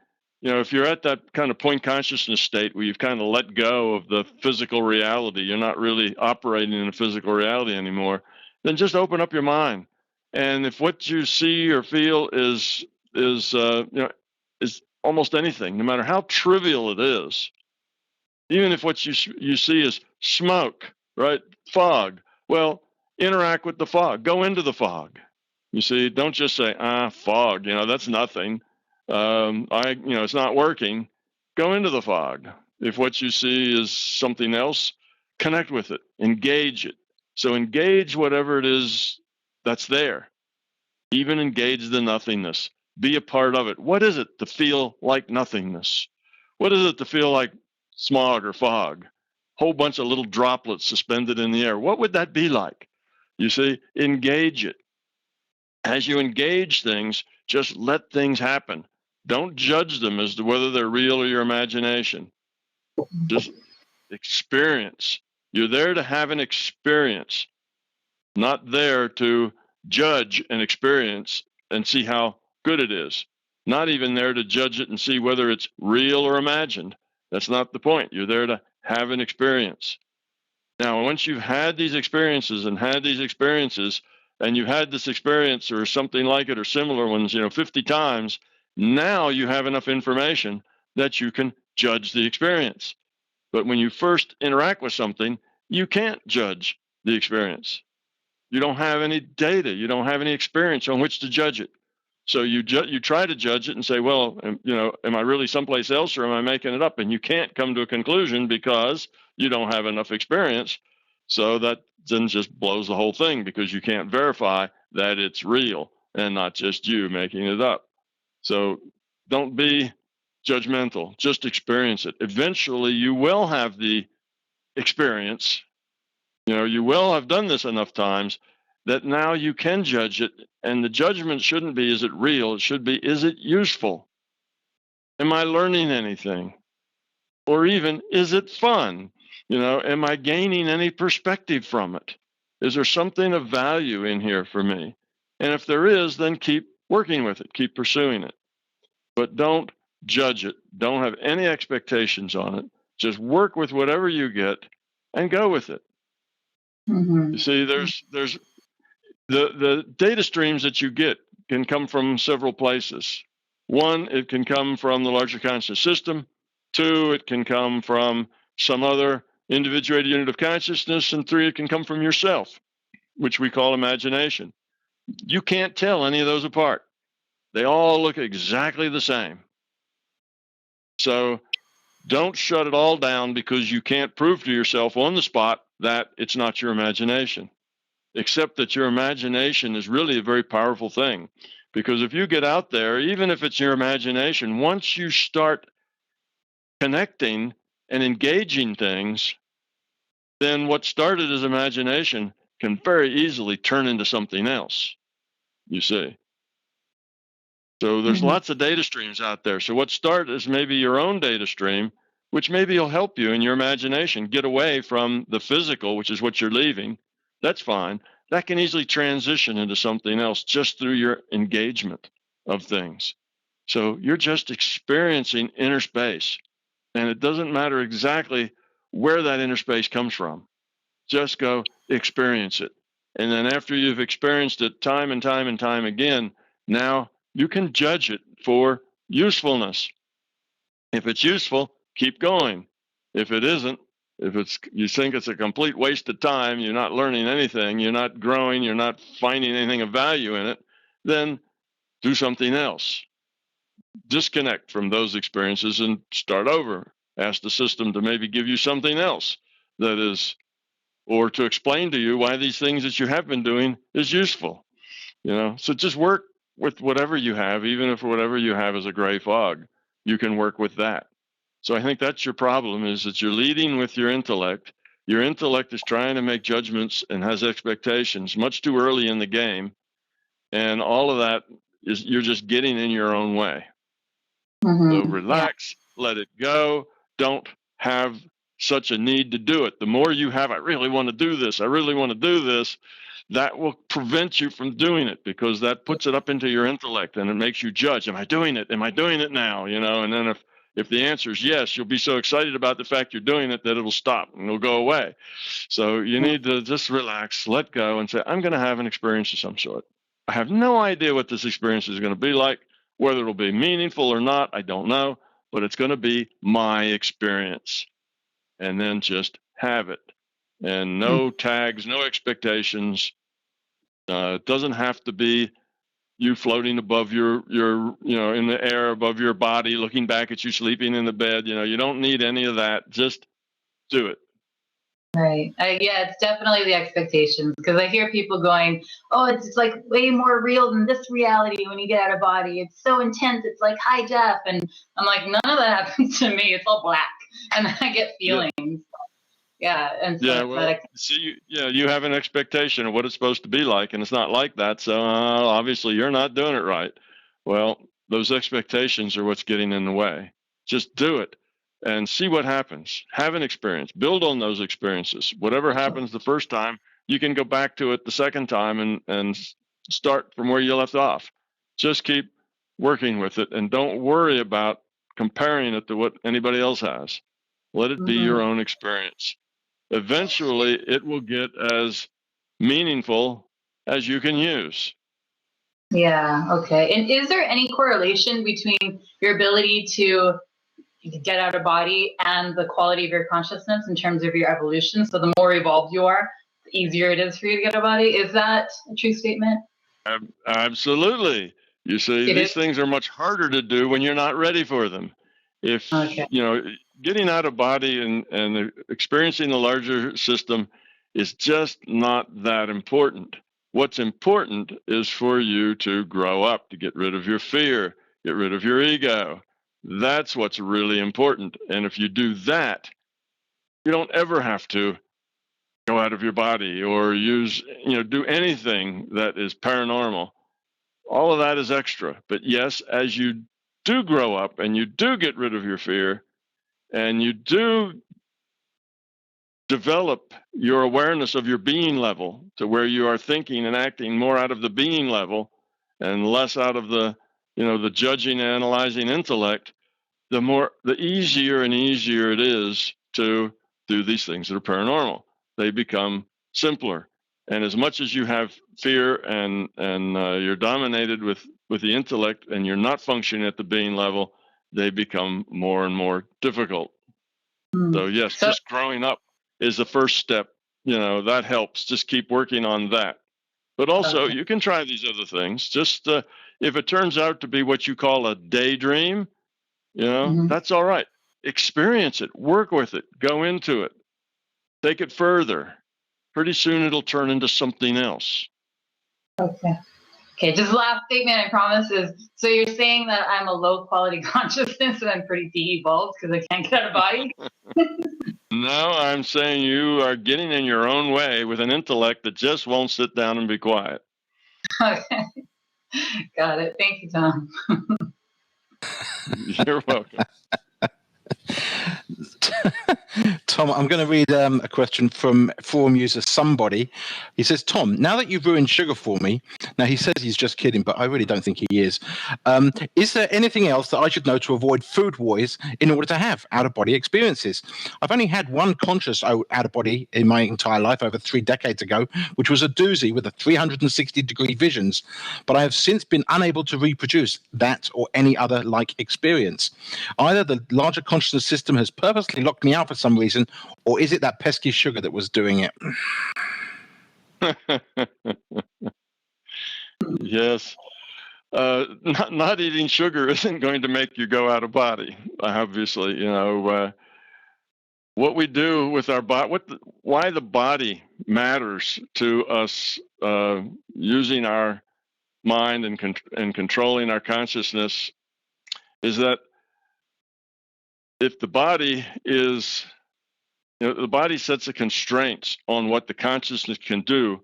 Speaker 2: if you're at that kind of point consciousness state where you've kind of let go of the physical reality, you're not really operating in a physical reality anymore, then just open up your mind. And if what you see or feel is almost anything, no matter how trivial it is, even if what you see is smoke, right? Fog. Well, interact with the fog. Go into the fog. You see, don't just say, fog, that's nothing. It's not working. Go into the fog. If what you see is something else, connect with it, engage it. So engage whatever it is that's there. Even engage the nothingness. Be a part of it. What is it to feel like nothingness? What is it to feel like smog or fog? Whole bunch of little droplets suspended in the air. What would that be like? You see, engage it. As you engage things, just let things happen. Don't judge them as to whether they're real or your imagination. Just experience. You're there to have an experience, not there to judge an experience and see how good it is. Not even there to judge it and see whether it's real or imagined. That's not the point. You're there to have an experience. Now, once you've had these experiences, and you've had this experience or something like it or similar ones, 50 times, now you have enough information that you can judge the experience. But when you first interact with something, you can't judge the experience. You don't have any data. You don't have any experience on which to judge it. So you try to judge it and say, well, am I really someplace else or am I making it up? And you can't come to a conclusion because you don't have enough experience. So that then just blows the whole thing because you can't verify that it's real and not just you making it up. So don't be judgmental. Just experience it. Eventually, you will have the experience. You will have done this enough times that now you can judge it. And the judgment shouldn't be, is it real? It should be, is it useful? Am I learning anything? Or even, is it fun? Am I gaining any perspective from it? Is there something of value in here for me? And if there is, then keep working with it, keep pursuing it. But don't judge it. Don't have any expectations on it. Just work with whatever you get and go with it. You see, there's the data streams that you get can come from several places. One, it can come from the larger conscious system. Two, it can come from some other individuated unit of consciousness. And three, it can come from yourself, which we call imagination. You can't tell any of those apart. They all look exactly the same. So don't shut it all down because you can't prove to yourself on the spot that it's not your imagination. Except that your imagination is really a very powerful thing. Because if you get out there, even if it's your imagination, once you start connecting and engaging things, then what started as imagination can very easily turn into something else, you see. So there's lots of data streams out there. So what started as maybe your own data stream, which maybe will help you in your imagination get away from the physical, which is what you're leaving. That's fine. That can easily transition into something else just through your engagement of things. So you're just experiencing inner space. And it doesn't matter exactly where that inner space comes from. Just go experience it. And then after you've experienced it time and time and time again, now you can judge it for usefulness. If it's useful, keep going. If it isn't, if you think it's a complete waste of time, you're not learning anything, you're not growing, you're not finding anything of value in it, then do something else. Disconnect from those experiences and start over. Ask the system to maybe give you something else that is, or to explain to you why these things that you have been doing is useful. So just work with whatever you have, even if whatever you have is a gray fog, you can work with that. So I think that's your problem, is that you're leading with your intellect. Your intellect is trying to make judgments and has expectations much too early in the game. And all of that is, you're just getting in your own way. So relax, let it go. Don't have such a need to do it. The more you have, I really want to do this, I really want to do this, that will prevent you from doing it, because that puts it up into your intellect and it makes you judge. Am I doing it? Am I doing it now? And then if the answer is yes, you'll be so excited about the fact you're doing it that it'll stop and it'll go away. So you need to just relax, let go, and say, I'm going to have an experience of some sort. I have no idea what this experience is going to be like. Whether it'll be meaningful or not, I don't know, but it's going to be my experience. And then just have it. And no tags, no expectations. It doesn't have to be you floating above your in the air above your body, looking back at you sleeping in the bed. You don't need any of that. Just do it.
Speaker 5: Right. Yeah, it's definitely the expectations, because I hear people going, oh, it's like way more real than this reality when you get out of body. It's so intense. It's like high def. And I'm like, none of that happens to me. It's all black. And I get feelings. Yeah. And so
Speaker 2: you have an expectation of what it's supposed to be like, and it's not like that. So obviously you're not doing it right. Well, those expectations are what's getting in the way. Just do it. And see what happens. Have an experience. Build on those experiences. Whatever happens the first time, you can go back to it the second time and start from where you left off. Just keep working with it, and don't worry about comparing it to what anybody else has. Let it be your own experience. Eventually, it will get as meaningful as you can use.
Speaker 5: Yeah, okay. And is there any correlation between your ability to get out of body and the quality of your consciousness in terms of your evolution? So the more evolved you are, the easier it is for you to get out of body. Is that a true statement?
Speaker 2: Absolutely. You see, these things are much harder to do when you're not ready for them. If, getting out of body and experiencing the larger system is just not that important. What's important is for you to grow up, to get rid of your fear, get rid of your ego. That's what's really important. And if you do that, you don't ever have to go out of your body or do anything that is paranormal. All of that is extra. But yes, as you do grow up and you do get rid of your fear and you do develop your awareness of your being level to where you are thinking and acting more out of the being level and less out of the judging, analyzing intellect, the easier and easier it is to do these things that are paranormal. They become simpler. And as much as you have fear and you're dominated with the intellect and you're not functioning at the being level, they become more and more difficult. So yes, just growing up is the first step. That helps. Just keep working on that. But also you can try these other things. Just if it turns out to be what you call a daydream, that's all right. Experience it, work with it, go into it, take it further. Pretty soon it'll turn into something else.
Speaker 5: Okay. Okay, just last statement, I promise, is so you're saying that I'm a low quality consciousness and I'm pretty de-evolved because I can't get out of body?
Speaker 2: No, I'm saying you are getting in your own way with an intellect that just won't sit down and be quiet.
Speaker 5: Okay. Got it. Thank you, Tom.
Speaker 2: You're welcome.
Speaker 1: Tom, I'm going to read a question from forum user somebody. He says, Tom, now that you've ruined sugar for me, now he says he's just kidding, but I really don't think he is there anything else that I should know to avoid food wars in order to have out-of-body experiences? I've only had one conscious out-of-body in my entire life over 3 decades ago, which was a doozy with a 360-degree visions, but I have since been unable to reproduce that or any other like experience. Either the larger consciousness system has purposely locked me out for some reason, or is it that pesky sugar that was doing it?
Speaker 2: Yes. Not eating sugar isn't going to make you go out of body. Obviously, what we do with our body, why the body matters to us using our mind and controlling our consciousness is that if the body is, the body sets the constraints on what the consciousness can do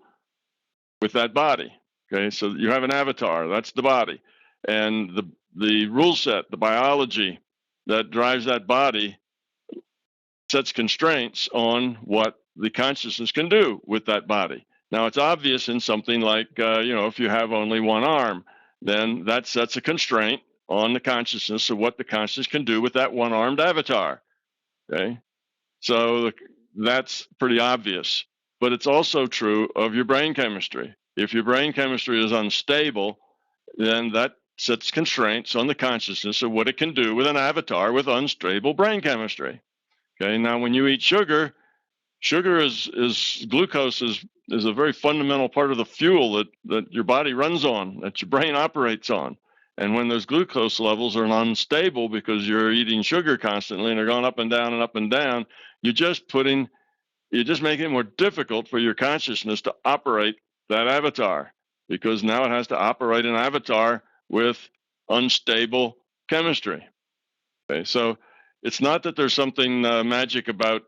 Speaker 2: with that body. Okay, so you have an avatar, that's the body. And the rule set, the biology that drives that body sets constraints on what the consciousness can do with that body. Now, it's obvious in something like, if you have only one arm, then that sets a constraint on the consciousness of what the consciousness can do with that one-armed avatar. Okay, so that's pretty obvious. But it's also true of your brain chemistry. If your brain chemistry is unstable, then that sets constraints on the consciousness of what it can do with an avatar with unstable brain chemistry. Okay, now when you eat sugar is glucose is a very fundamental part of the fuel that your body runs on, that your brain operates on. And when those glucose levels are unstable because you're eating sugar constantly and they're going up and down, you're just making it more difficult for your consciousness to operate that avatar, because now it has to operate an avatar with unstable chemistry. Okay, so it's not that there's something magic about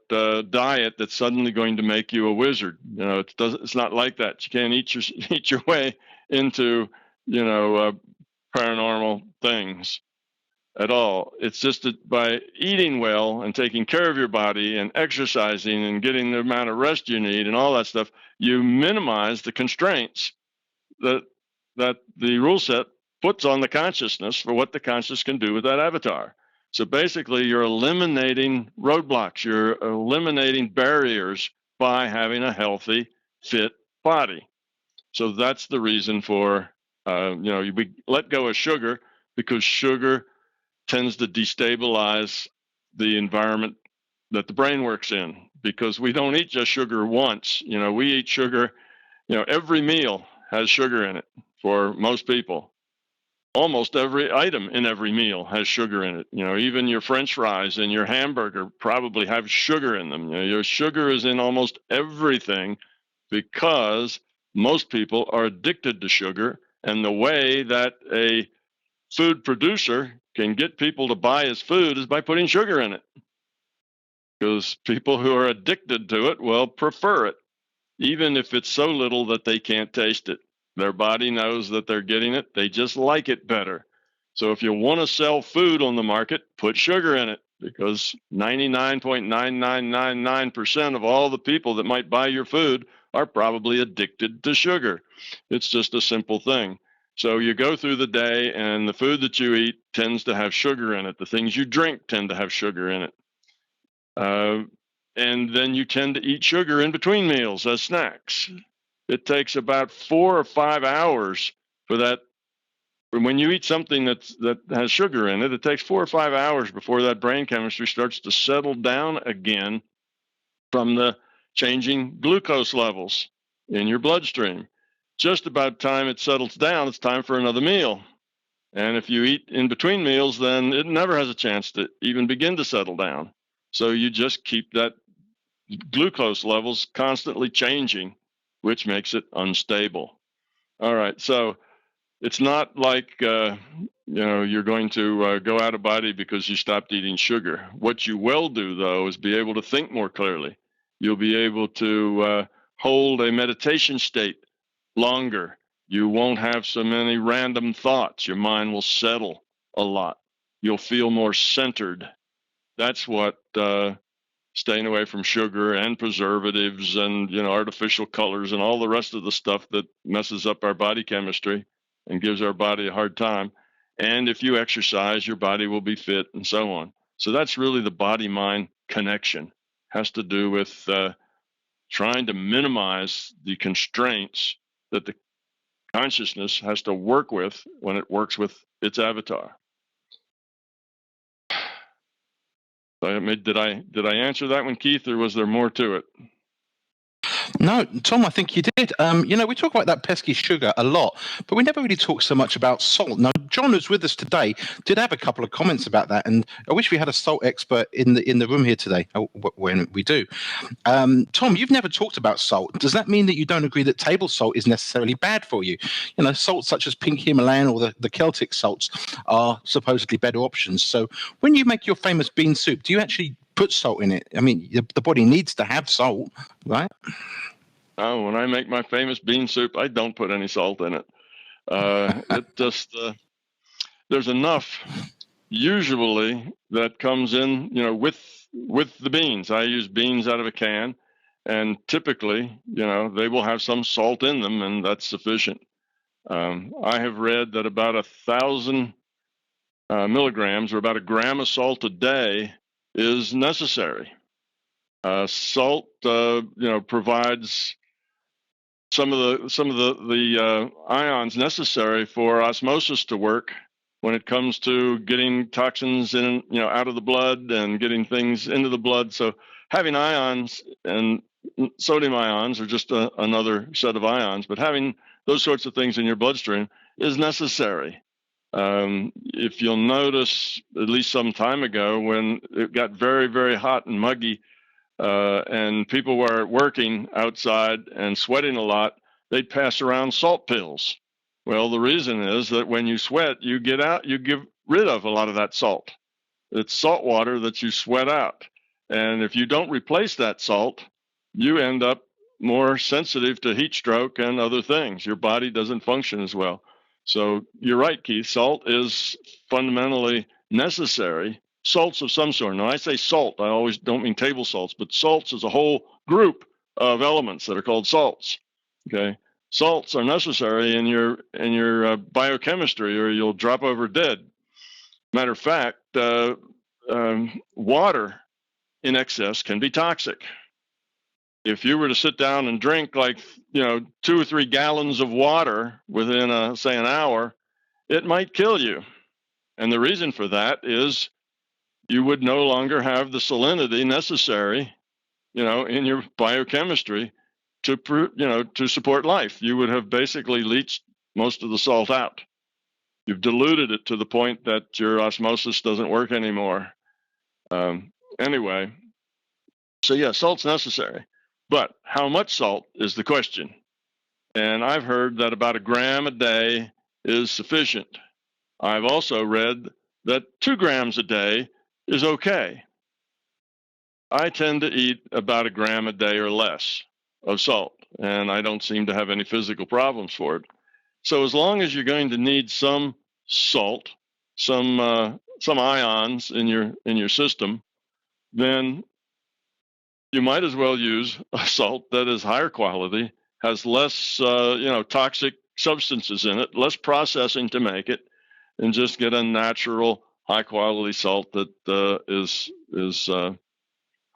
Speaker 2: diet that's suddenly going to make you a wizard. It's not like that. You can't eat your way into paranormal things at all. It's just that by eating well and taking care of your body and exercising and getting the amount of rest you need and all that stuff, you minimize the constraints that the rule set puts on the consciousness for what the consciousness can do with that avatar. So basically, you're eliminating roadblocks, you're eliminating barriers by having a healthy, fit body. So that's the reason for, we let go of sugar, because sugar tends to destabilize the environment that the brain works in, because we don't eat just sugar once. We eat sugar, every meal has sugar in it for most people. Almost every item in every meal has sugar in it. Even your French fries and your hamburger probably have sugar in them. Your sugar is in almost everything, because most people are addicted to sugar. And the way that a food producer can get people to buy his food is by putting sugar in it, because people who are addicted to it will prefer it, even if it's so little that they can't taste it. Their body knows that they're getting it. They just like it better. So if you want to sell food on the market, put sugar in it, because 99.9999% of all the people that might buy your food are probably addicted to sugar. It's just a simple thing. So you go through the day and the food that you eat tends to have sugar in it. The things you drink tend to have sugar in it. And then you tend to eat sugar in between meals as snacks. It takes about 4 or 5 hours for that. When you eat something that has sugar in it, it takes 4 or 5 hours before that brain chemistry starts to settle down again from the changing glucose levels in your bloodstream. Just about time it settles down, it's time for another meal. And if you eat in between meals, then it never has a chance to even begin to settle down. So you just keep that glucose levels constantly changing, which makes it unstable. All right, so it's not like you're going to go out of body because you stopped eating sugar. What you will do, though, is be able to think more clearly. You'll be able to hold a meditation state longer. You won't have so many random thoughts. Your mind will settle a lot. You'll feel more centered. That's what staying away from sugar and preservatives and artificial colors and all the rest of the stuff that messes up our body chemistry and gives our body a hard time. And if you exercise, your body will be fit and so on. So that's really the body-mind connection. Has to do with trying to minimize the constraints that the consciousness has to work with when it works with its avatar. Did I answer that one, Keith, or was there more to it?
Speaker 1: No, Tom, I think you did. We talk about that pesky sugar a lot, but we never really talk so much about salt. Now, John, who's with us today, did have a couple of comments about that, and I wish we had a salt expert in the room here today. When we do, Tom, you've never talked about salt. Does that mean that you don't agree that table salt is necessarily bad for you? Salts such as pink Himalayan or the Celtic salts are supposedly better options. So, when you make your famous bean soup, do you actually put salt in it? I mean, the body needs to have salt, right?
Speaker 2: Oh, when I make my famous bean soup, I don't put any salt in it. It just there's enough usually that comes in, with the beans. I use beans out of a can, and typically, they will have some salt in them, and that's sufficient. I have read that about 1,000 milligrams, or about a gram of salt a day, is necessary. Salt, provides some of the ions necessary for osmosis to work when it comes to getting toxins in, out of the blood and getting things into the blood. So having ions, and sodium ions are just another set of ions, but having those sorts of things in your bloodstream is necessary. If you'll notice, at least some time ago, when it got very, very hot and muggy, and people were working outside and sweating a lot, they'd pass around salt pills. Well, the reason is that when you sweat, you get rid of a lot of that salt. It's salt water that you sweat out. And if you don't replace that salt, you end up more sensitive to heat stroke and other things. Your body doesn't function as well. So you're right, Keith. Salt is fundamentally necessary. Salts of some sort. Now, I say salt, I always don't mean table salts, but salts is a whole group of elements that are called salts. Okay, salts are necessary in your biochemistry, or you'll drop over dead. Matter of fact, water in excess can be toxic. If you were to sit down and drink 2 or 3 gallons of water within say an hour, it might kill you. And the reason for that is you would no longer have the salinity necessary, in your biochemistry to support life. You would have basically leached most of the salt out. You've diluted it to the point that your osmosis doesn't work anymore. Anyway, so yeah, salt's necessary. But how much salt is the question. And I've heard that about a gram a day is sufficient. I've also read that 2 grams a day is okay. I tend to eat about a gram a day or less of salt, and I don't seem to have any physical problems for it. So as long as you're going to need some salt, some ions in your system, then you might as well use a salt that is higher quality, has less toxic substances in it, less processing to make it, and just get a natural high quality salt that is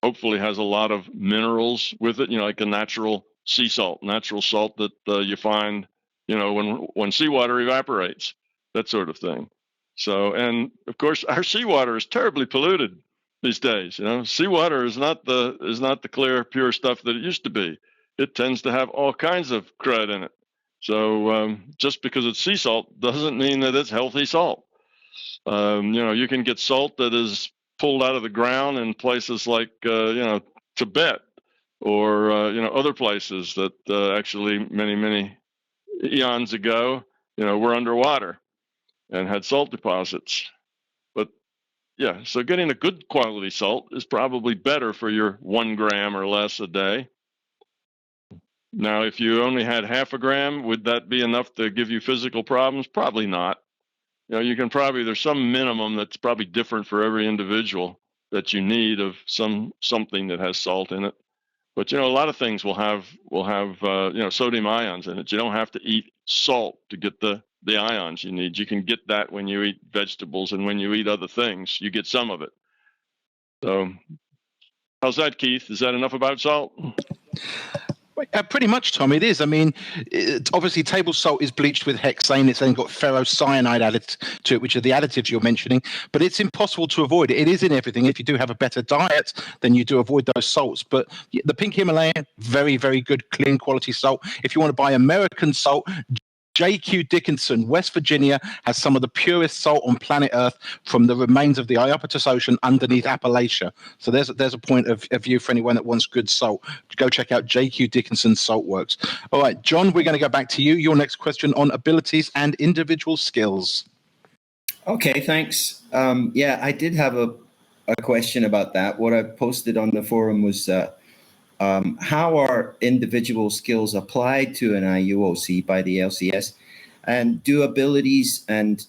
Speaker 2: hopefully has a lot of minerals with it, like a natural sea salt, natural salt that you find, when seawater evaporates, that sort of thing. So, and of course, our seawater is terribly polluted these days. Seawater is not the clear, pure stuff that it used to be. It tends to have all kinds of crud in it. So just because it's sea salt doesn't mean that it's healthy salt. You can get salt that is pulled out of the ground in places like Tibet or other places that actually many eons ago were underwater and had salt deposits. But yeah, so getting a good quality salt is probably better for your 1 gram or less a day. Now, if you only had half a gram, would that be enough to give you physical problems? Probably not. You can there's some minimum that's probably different for every individual that you need of something that has salt in it. But a lot of things will have sodium ions in it. You don't have to eat salt to get the ions you need. You can get that when you eat vegetables, and when you eat other things, you get some of it. So, how's that, Keith? Is that enough about salt?
Speaker 1: Pretty much, Tom, it is. I mean, obviously, table salt is bleached with hexane. It's then got ferrocyanide added to it, which are the additives you're mentioning. But it's impossible to avoid. It is in everything. If you do have a better diet, then you do avoid those salts. But the pink Himalayan, very, very good, clean quality salt. If you want to buy American salt, J.Q. Dickinson, West Virginia, has some of the purest salt on planet Earth from the remains of the Iapetus Ocean underneath Appalachia. So there's a point of view for anyone that wants good salt. Go check out J.Q. Dickinson's Salt Works. All right, John, we're going to go back to you. Your next question on abilities and individual skills.
Speaker 3: Okay, thanks. I did have a question about that. What I posted on the forum was how are individual skills applied to an IUOC by the LCS, and do abilities and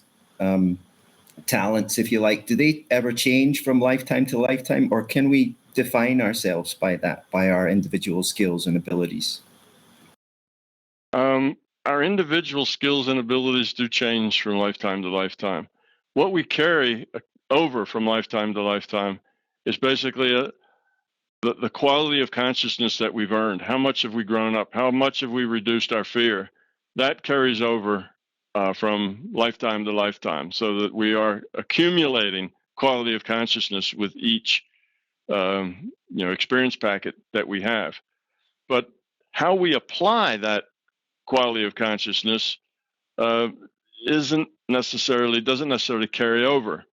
Speaker 3: talents, if you like, do they ever change from lifetime to lifetime, or can we define ourselves by our individual skills and abilities?
Speaker 2: Our individual skills and abilities do change from lifetime to lifetime. What we carry over from lifetime to lifetime is basically the quality of consciousness that we've earned. How much have we grown up? How much have we reduced our fear? That carries over from lifetime to lifetime, so that we are accumulating quality of consciousness with each experience packet that we have. But how we apply that quality of consciousness doesn't necessarily carry over.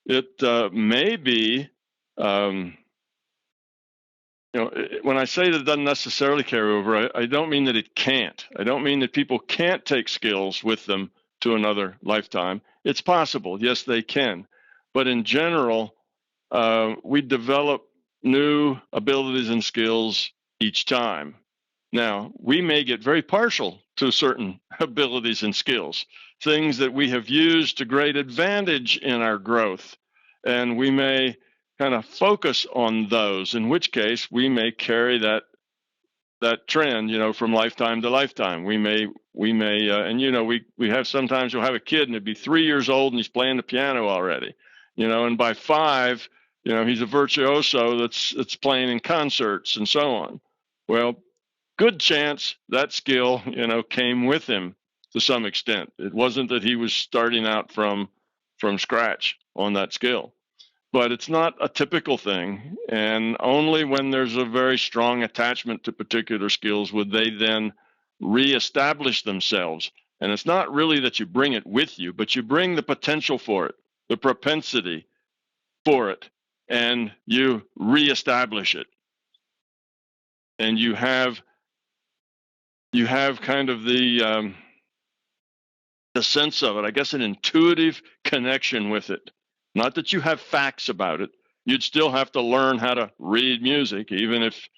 Speaker 2: It may be. When I say that it doesn't necessarily carry over, I don't mean that it can't. I don't mean that people can't take skills with them to another lifetime. It's possible. Yes, they can. But in general, we develop new abilities and skills each time. Now, we may get very partial to certain abilities and skills, things that we have used to great advantage in our growth, and we may kind of focus on those, in which case we may carry that trend, from lifetime to lifetime. We may, we have sometimes you'll have a kid and he'd be 3 years old and he's playing the piano already, and by 5, he's a virtuoso that's playing in concerts and so on. Well, good chance that skill, came with him to some extent. It wasn't that he was starting out from scratch on that skill. But it's not a typical thing, and only when there's a very strong attachment to particular skills would they then reestablish themselves. And it's not really that you bring it with you, but you bring the potential for it, the propensity for it, and you reestablish it. And you have kind of the sense of it, I guess, an intuitive connection with it. Not that you have facts about it. You'd still have to learn how to read music, even if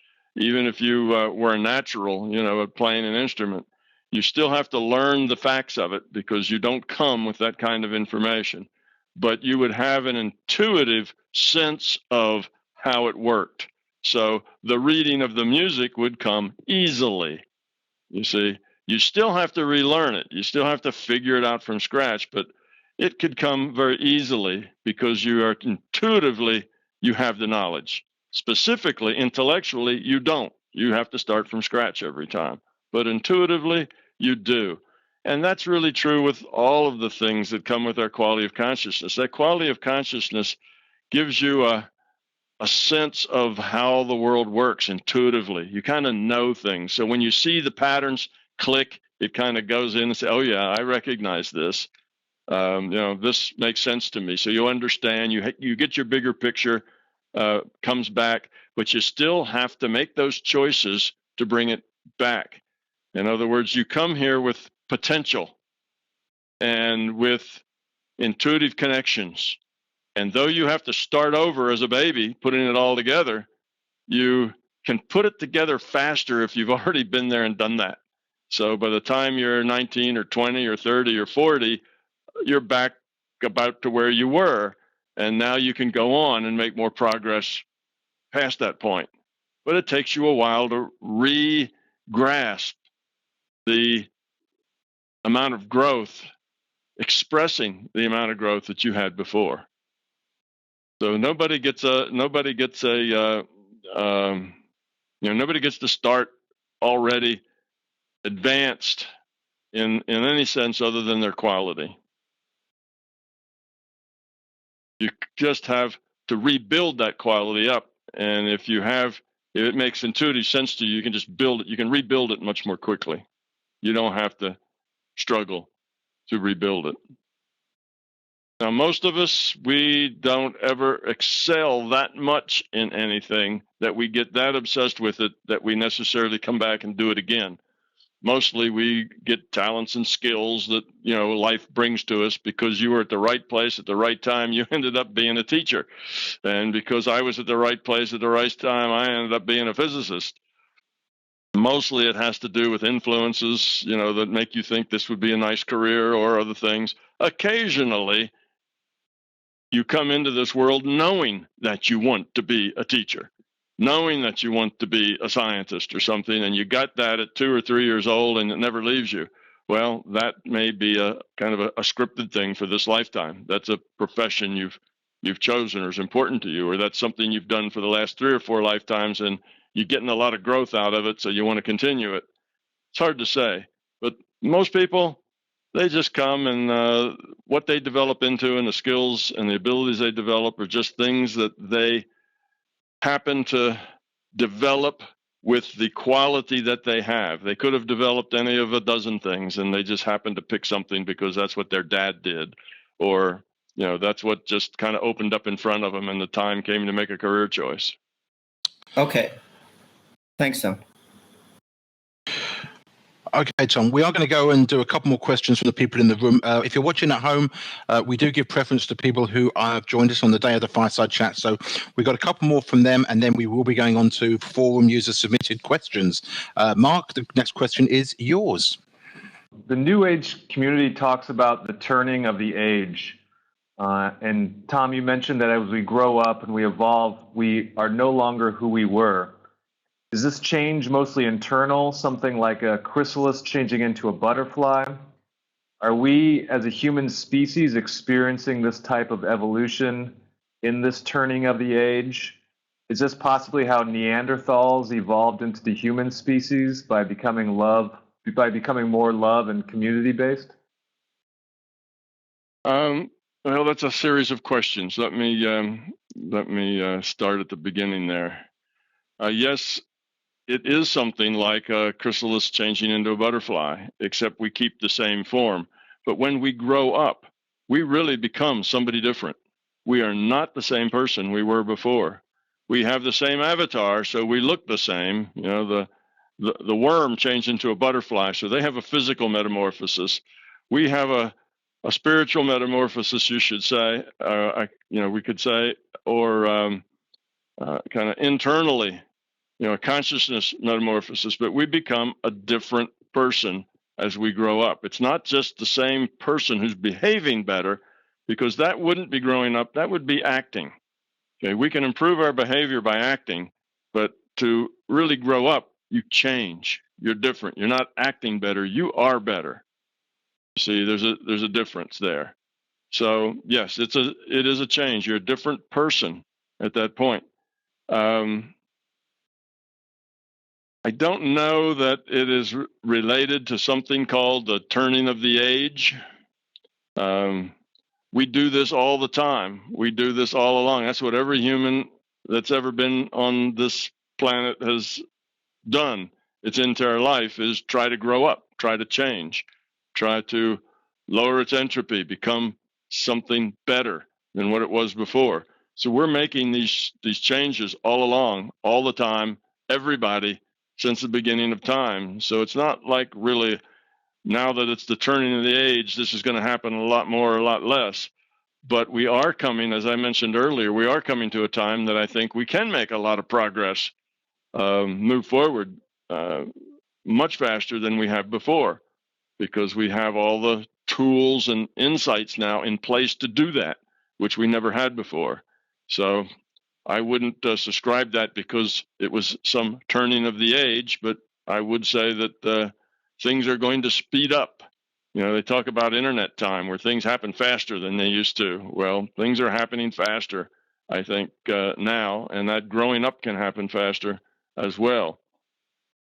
Speaker 2: you were a natural, at playing an instrument. You still have to learn the facts of it because you don't come with that kind of information. But you would have an intuitive sense of how it worked. So the reading of the music would come easily. You see, you still have to relearn it. You still have to figure it out from scratch, but it could come very easily because you are intuitively, you have the knowledge. Specifically, intellectually, you don't. You have to start from scratch every time. But intuitively, you do. And that's really true with all of the things that come with our quality of consciousness. That quality of consciousness gives you a sense of how the world works intuitively. You kind of know things. So when you see the patterns click, it kind of goes in and says, oh yeah, I recognize this. This makes sense to me. So you understand, you get your bigger picture, comes back, but you still have to make those choices to bring it back. In other words, you come here with potential, and with intuitive connections. And though you have to start over as a baby, putting it all together, you can put it together faster if you've already been there and done that. So by the time you're 19 or 20 or 30 or 40, you're back about to where you were. And now you can go on and make more progress past that point. But it takes you a while to re-grasp the amount of growth, expressing the amount of growth that you had before. So nobody gets to start already advanced in any sense other than their quality. You just have to rebuild that quality up. And if it makes intuitive sense to you, you can just build it. You can rebuild it much more quickly. You don't have to struggle to rebuild it. Now, most of us, we don't ever excel that much in anything that we get that obsessed with it that we necessarily come back and do it again. Mostly we get talents and skills that, life brings to us because you were at the right place at the right time. You ended up being a teacher. And because I was at the right place at the right time, I ended up being a physicist. Mostly it has to do with influences, that make you think this would be a nice career or other things. Occasionally, you come into this world knowing that you want to be a teacher, knowing that you want to be a scientist or something, and you got that at 2 or 3 years old and it never leaves you. Well, that may be a kind of a scripted thing for this lifetime. That's a profession you've chosen or is important to you, or that's something you've done for the last 3 or 4 lifetimes and you're getting a lot of growth out of it, so you want to continue it. It's hard to say, but most people, they just come and what they develop into and the skills and the abilities they develop are just things that they happen to develop with the quality that they have. They could have developed any of a dozen things and they just happen to pick something because that's what their dad did, or that's what just kind of opened up in front of them and the time came to make a career choice.
Speaker 3: Okay. Thanks, Tom.
Speaker 1: Okay, Tom, we are going to go and do a couple more questions from the people in the room. If you're watching at home, we do give preference to people who have joined us on the day of the Fireside Chat. So we've got a couple more from them, and then we will be going on to forum user-submitted questions. Mark, the next question is yours.
Speaker 4: The New Age community talks about the turning of the age. And Tom, you mentioned that as we grow up and we evolve, we are no longer who we were. Is this change mostly internal, something like a chrysalis changing into a butterfly? Are we, as a human species, experiencing this type of evolution in this turning of the age? Is this possibly how Neanderthals evolved into the human species by becoming more love and community-based?
Speaker 2: Well, that's a series of questions. Let me start at the beginning there. Yes, it is something like a chrysalis changing into a butterfly, except we keep the same form. But when we grow up, we really become somebody different. We are not the same person we were before. We have the same avatar, so we look the same. The worm changed into a butterfly, so they have a physical metamorphosis. We have a spiritual metamorphosis, you should say. We could say, or kind of internally, a consciousness metamorphosis, but we become a different person as we grow up. It's not just the same person who's behaving better, because that wouldn't be growing up, that would be acting. Okay, we can improve our behavior by acting, but to really grow up, you change. You're different. You're not acting better, you are better. See, there's a difference there. So yes, it is a change. You're a different person at that point. I don't know that it is related to something called the turning of the age. We do this all the time. We do this all along. That's what every human that's ever been on this planet has done. Its entire life is try to grow up, try to change, try to lower its entropy, become something better than what it was before. So we're making these changes all along, all the time, everybody, since the beginning of time. So it's not like really now that it's the turning of the age, this is going to happen a lot more, a lot less. But we are coming, as I mentioned earlier, we are coming to a time that I think we can make a lot of progress, move forward much faster than we have before, because we have all the tools and insights now in place to do that, which we never had before. So I wouldn't subscribe that because it was some turning of the age, but I would say that things are going to speed up. You know, they talk about internet time where things happen faster than they used to. Well, things are happening faster, I think, now, and that growing up can happen faster as well.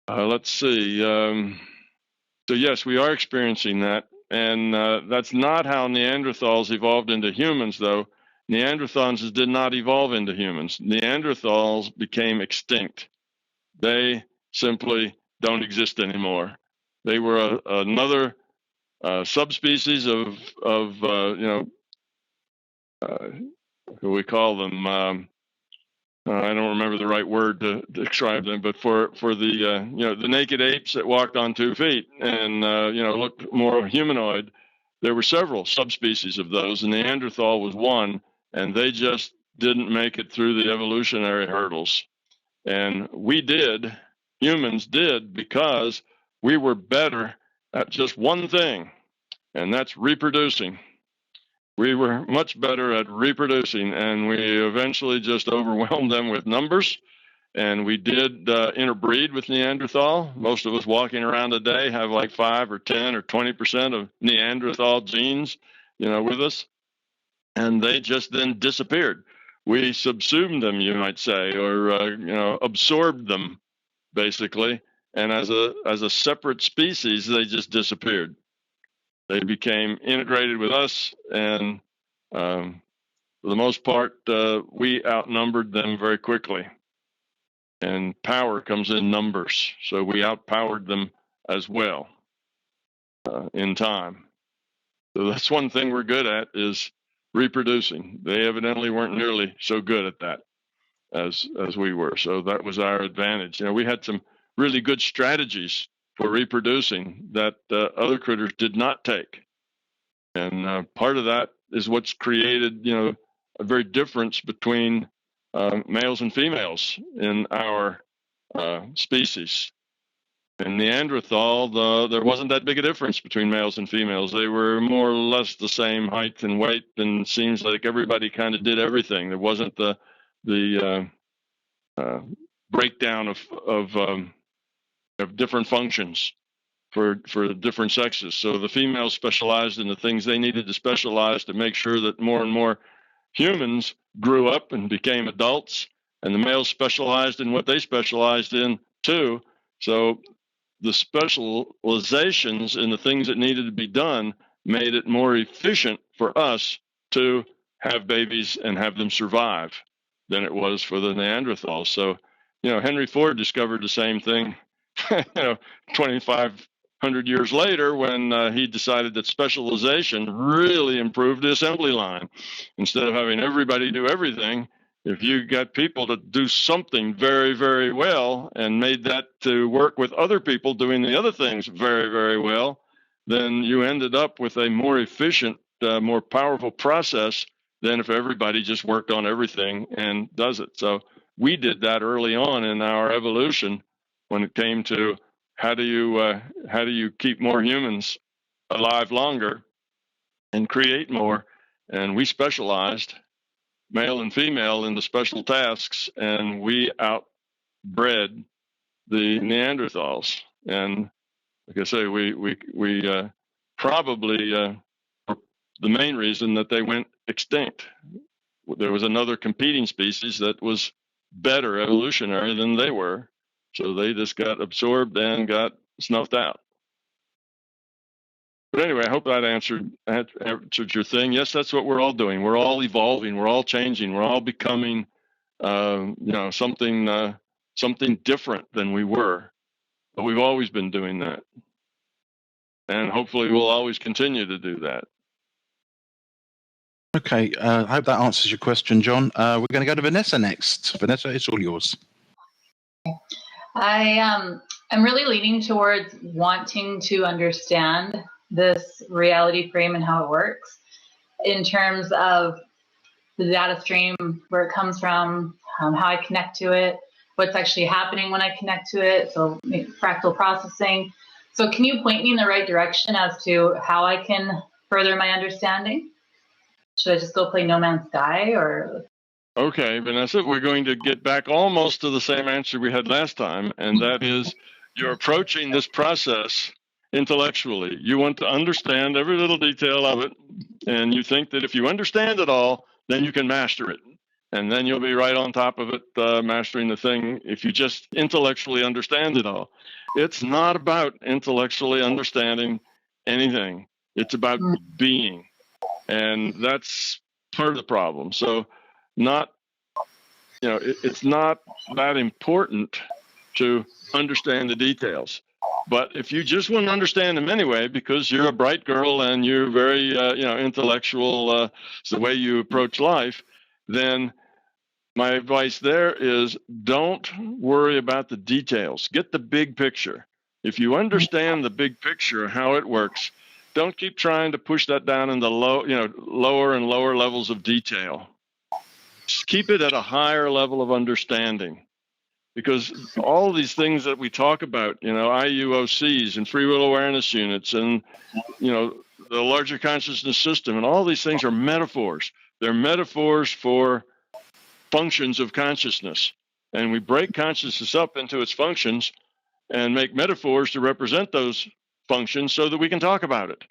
Speaker 2: Let's see. So yes, we are experiencing that. And that's not how Neanderthals evolved into humans, though. Neanderthals did not evolve into humans. Neanderthals became extinct. They simply don't exist anymore. They were another subspecies of who we call them. I don't remember the right word to describe them, but for the the naked apes that walked on 2 feet and looked more humanoid, there were several subspecies of those, and Neanderthal was one, and they just didn't make it through the evolutionary hurdles. And we did, humans did, because we were better at just one thing, and that's reproducing. We were much better at reproducing, and we eventually just overwhelmed them with numbers. And we did interbreed with Neanderthal. Most of us walking around today have like 5 or 10 or 20% of Neanderthal genes, with us. And they just then disappeared. We subsumed them, you might say, or absorbed them, basically. And as a separate species, they just disappeared. They became integrated with us, and for the most part, we outnumbered them very quickly. And power comes in numbers, so we outpowered them as well in time. So that's one thing we're good at, is reproducing. They evidently weren't nearly so good at that as we were. So that was our advantage. We had some really good strategies for reproducing that other critters did not take. And part of that is what's created, a very difference between males and females in our species. In Neanderthal, there wasn't that big a difference between males and females. They were more or less the same height and weight, and it seems like everybody kind of did everything. There wasn't the breakdown of different functions for different sexes. So the females specialized in the things they needed to specialize to make sure that more and more humans grew up and became adults, and the males specialized in what they specialized in too. So the specializations in the things that needed to be done made it more efficient for us to have babies and have them survive than it was for the Neanderthals. So, Henry Ford discovered the same thing, 2,500 years later, when he decided that specialization really improved the assembly line. Instead of having everybody do everything, if you got people to do something very, very well and made that to work with other people doing the other things very, very well, then you ended up with a more efficient, more powerful process than if everybody just worked on everything and does it. So we did that early on in our evolution when it came to how do you keep more humans alive longer and create more. And we specialized, male and female, in the special tasks, and we outbred the Neanderthals. And like I say, we probably the main reason that they went extinct. There was another competing species that was better evolutionary than they were, so they just got absorbed and got snuffed out. But anyway, I hope that answered your thing. Yes, that's what we're all doing. We're all evolving. We're all changing. We're all becoming, something different than we were. But we've always been doing that, and hopefully, we'll always continue to do that.
Speaker 1: Okay, I hope that answers your question, John. We're going to go to Vanessa next. Vanessa, it's all yours.
Speaker 5: I'm really leaning towards wanting to understand this reality frame and how it works in terms of the data stream, where it comes from, how I connect to it, what's actually happening when I connect to it, so fractal processing. So can you point me in the right direction as to how I can further my understanding? Should I just go play No Man's Sky, or?
Speaker 2: Okay, Vanessa, we're going to get back almost to the same answer we had last time, and that is you're approaching this process intellectually. You want to understand every little detail of it, and you think that if you understand it all, then you can master it. And then you'll be right on top of it, mastering the thing, if you just intellectually understand it all. It's not about intellectually understanding anything. It's about being. And that's part of the problem. So it's not that important to understand the details. But if you just want to understand them anyway, because you're a bright girl and you're very, intellectual, it's the way you approach life, then my advice there is don't worry about the details. Get the big picture. If you understand the big picture, how it works, don't keep trying to push that down into lower and lower levels of detail. Just keep it at a higher level of understanding. Because all these things that we talk about, IUOCs and free will awareness units and, the larger consciousness system, and all these things are metaphors. They're metaphors for functions of consciousness. And we break consciousness up into its functions and make metaphors to represent those functions so that we can talk about it.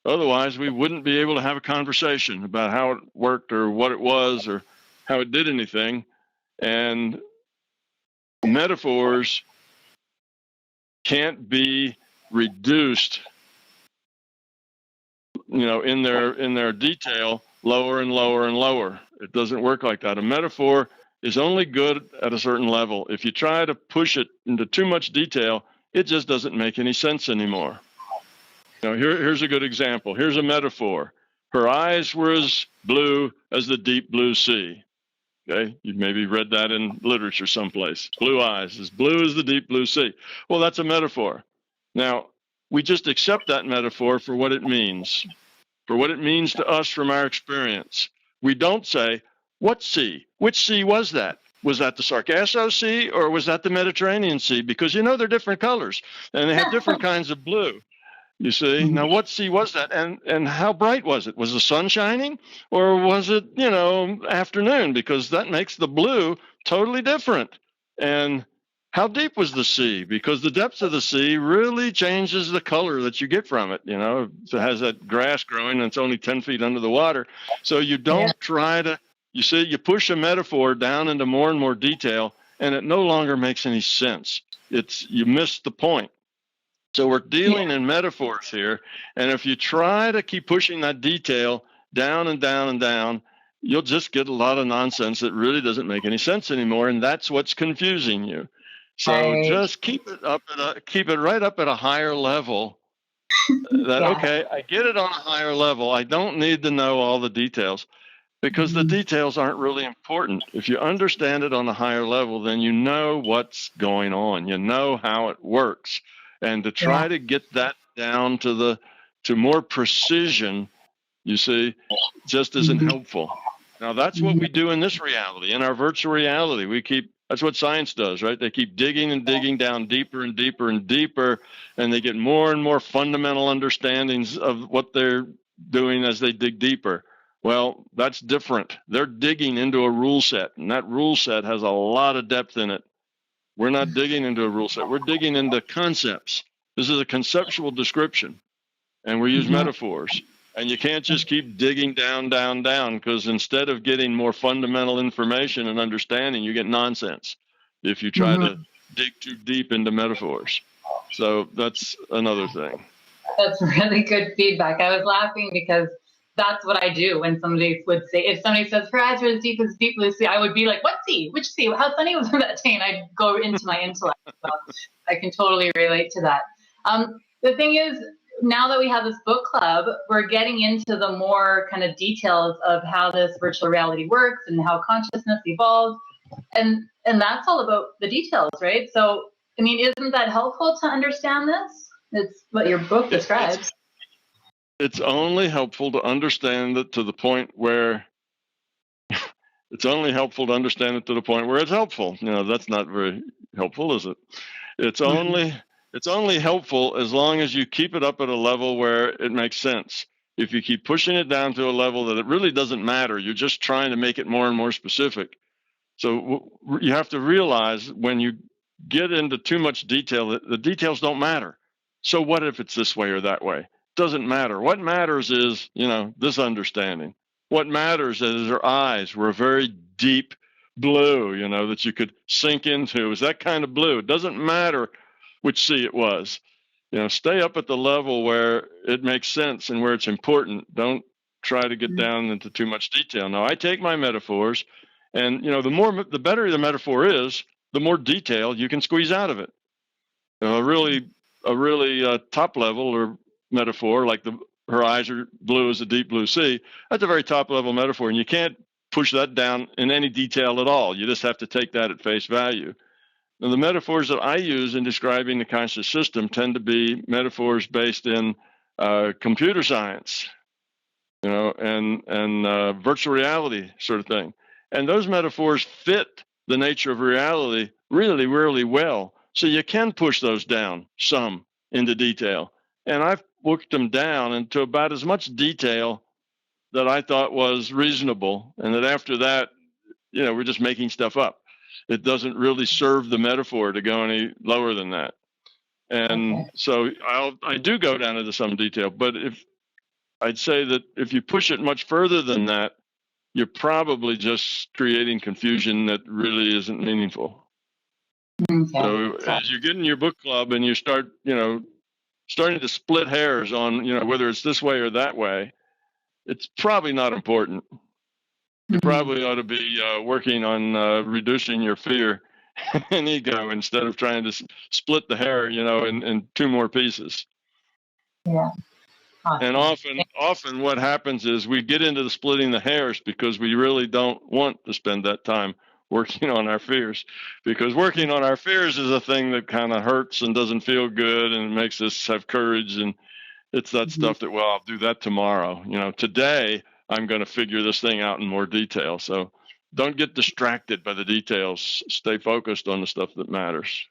Speaker 2: Otherwise, we wouldn't be able to have a conversation about how it worked or what it was or how it did anything. And metaphors can't be reduced, in their detail, lower and lower and lower. It doesn't work like that. A metaphor is only good at a certain level. If you try to push it into too much detail, it just doesn't make any sense anymore. Here's a good example. Here's a metaphor. Her eyes were as blue as the deep blue sea. Okay, you've maybe read that in literature someplace. Blue eyes, as blue as the deep blue sea. Well, that's a metaphor. Now, we just accept that metaphor for what it means to us from our experience. We don't say, what sea? Which sea was that? Was that the Sargasso Sea or was that the Mediterranean Sea? Because they're different colors and they have different kinds of blue. You see, now what sea was that? And how bright was it? Was the sun shining or was it, afternoon? Because that makes the blue totally different. And how deep was the sea? Because the depth of the sea really changes the color that you get from it. If it has that grass growing and it's only 10 feet under the water. So you don't try to, you push a metaphor down into more and more detail and it no longer makes any sense. You miss the point. So we're dealing in metaphors here. And if you try to keep pushing that detail down and down and down, you'll just get a lot of nonsense that really doesn't make any sense anymore. And that's what's confusing you. So just keep it right up at a higher level. Okay, I get it on a higher level. I don't need to know all the details because the details aren't really important. If you understand it on a higher level, then you know what's going on. You know how it works. And to try to get that down to more precision, you see, just isn't helpful. Now, that's what we do in this reality, in our virtual reality. That's what science does, right? They keep digging and digging down deeper and deeper and deeper, and they get more and more fundamental understandings of what they're doing as they dig deeper. Well, that's different. They're digging into a rule set, and that rule set has a lot of depth in it. We're not digging into a rule set. We're digging into concepts. This is a conceptual description, and we use metaphors. And you can't just keep digging down, down, down, because instead of getting more fundamental information and understanding, you get nonsense if you try to dig too deep into metaphors. So that's another thing.
Speaker 5: That's really good feedback. I was laughing because that's what I do when somebody would say, if somebody says, her eyes are as deep blue sea, I would be like, what sea? Which sea? How funny was that day? And I'd go into my intellect. So I can totally relate to that. The thing is, now that we have this book club, we're getting into the more kind of details of how this virtual reality works and how consciousness evolves. And that's all about the details, right? So I mean, isn't that helpful to understand this? It's what your book describes.
Speaker 2: It's only helpful to understand it to the point where it's only helpful to understand it to the point where it's helpful. That's not very helpful, is it? It's only helpful as long as you keep it up at a level where it makes sense. If you keep pushing it down to a level that it really doesn't matter, you're just trying to make it more and more specific. So you have to realize when you get into too much detail, that the details don't matter. So what if it's this way or that way? Doesn't matter. What matters is, this understanding. What matters is her eyes were a very deep blue, that you could sink into. It was that kind of blue. It doesn't matter which sea it was. Stay up at the level where it makes sense and where it's important. Don't try to get down into too much detail. Now, I take my metaphors, and the better the metaphor is, the more detail you can squeeze out of it. A really top level or metaphor, like her eyes are blue as a deep blue sea. That's a very top level metaphor, and you can't push that down in any detail at all. You just have to take that at face value. Now, the metaphors that I use in describing the conscious system tend to be metaphors based in computer science, and virtual reality sort of thing. And those metaphors fit the nature of reality really, really well. So you can push those down some into detail. And I've worked them down into about as much detail that I thought was reasonable. And that after that, we're just making stuff up. It doesn't really serve the metaphor to go any lower than that. And so I do go down into some detail, but I'd say that if you push it much further than that, you're probably just creating confusion that really isn't meaningful. So as you get in your book club and you start, starting to split hairs on, whether it's this way or that way, it's probably not important. You probably ought to be working on reducing your fear and ego instead of trying to split the hair, in two more pieces.
Speaker 5: Yeah. Awesome.
Speaker 2: And often what happens is we get into the splitting the hairs because we really don't want to spend that time working on our fears, because working on our fears is a thing that kind of hurts and doesn't feel good and makes us have courage. And it's that stuff that, I'll do that tomorrow. Today I'm going to figure this thing out in more detail. So don't get distracted by the details. Stay focused on the stuff that matters.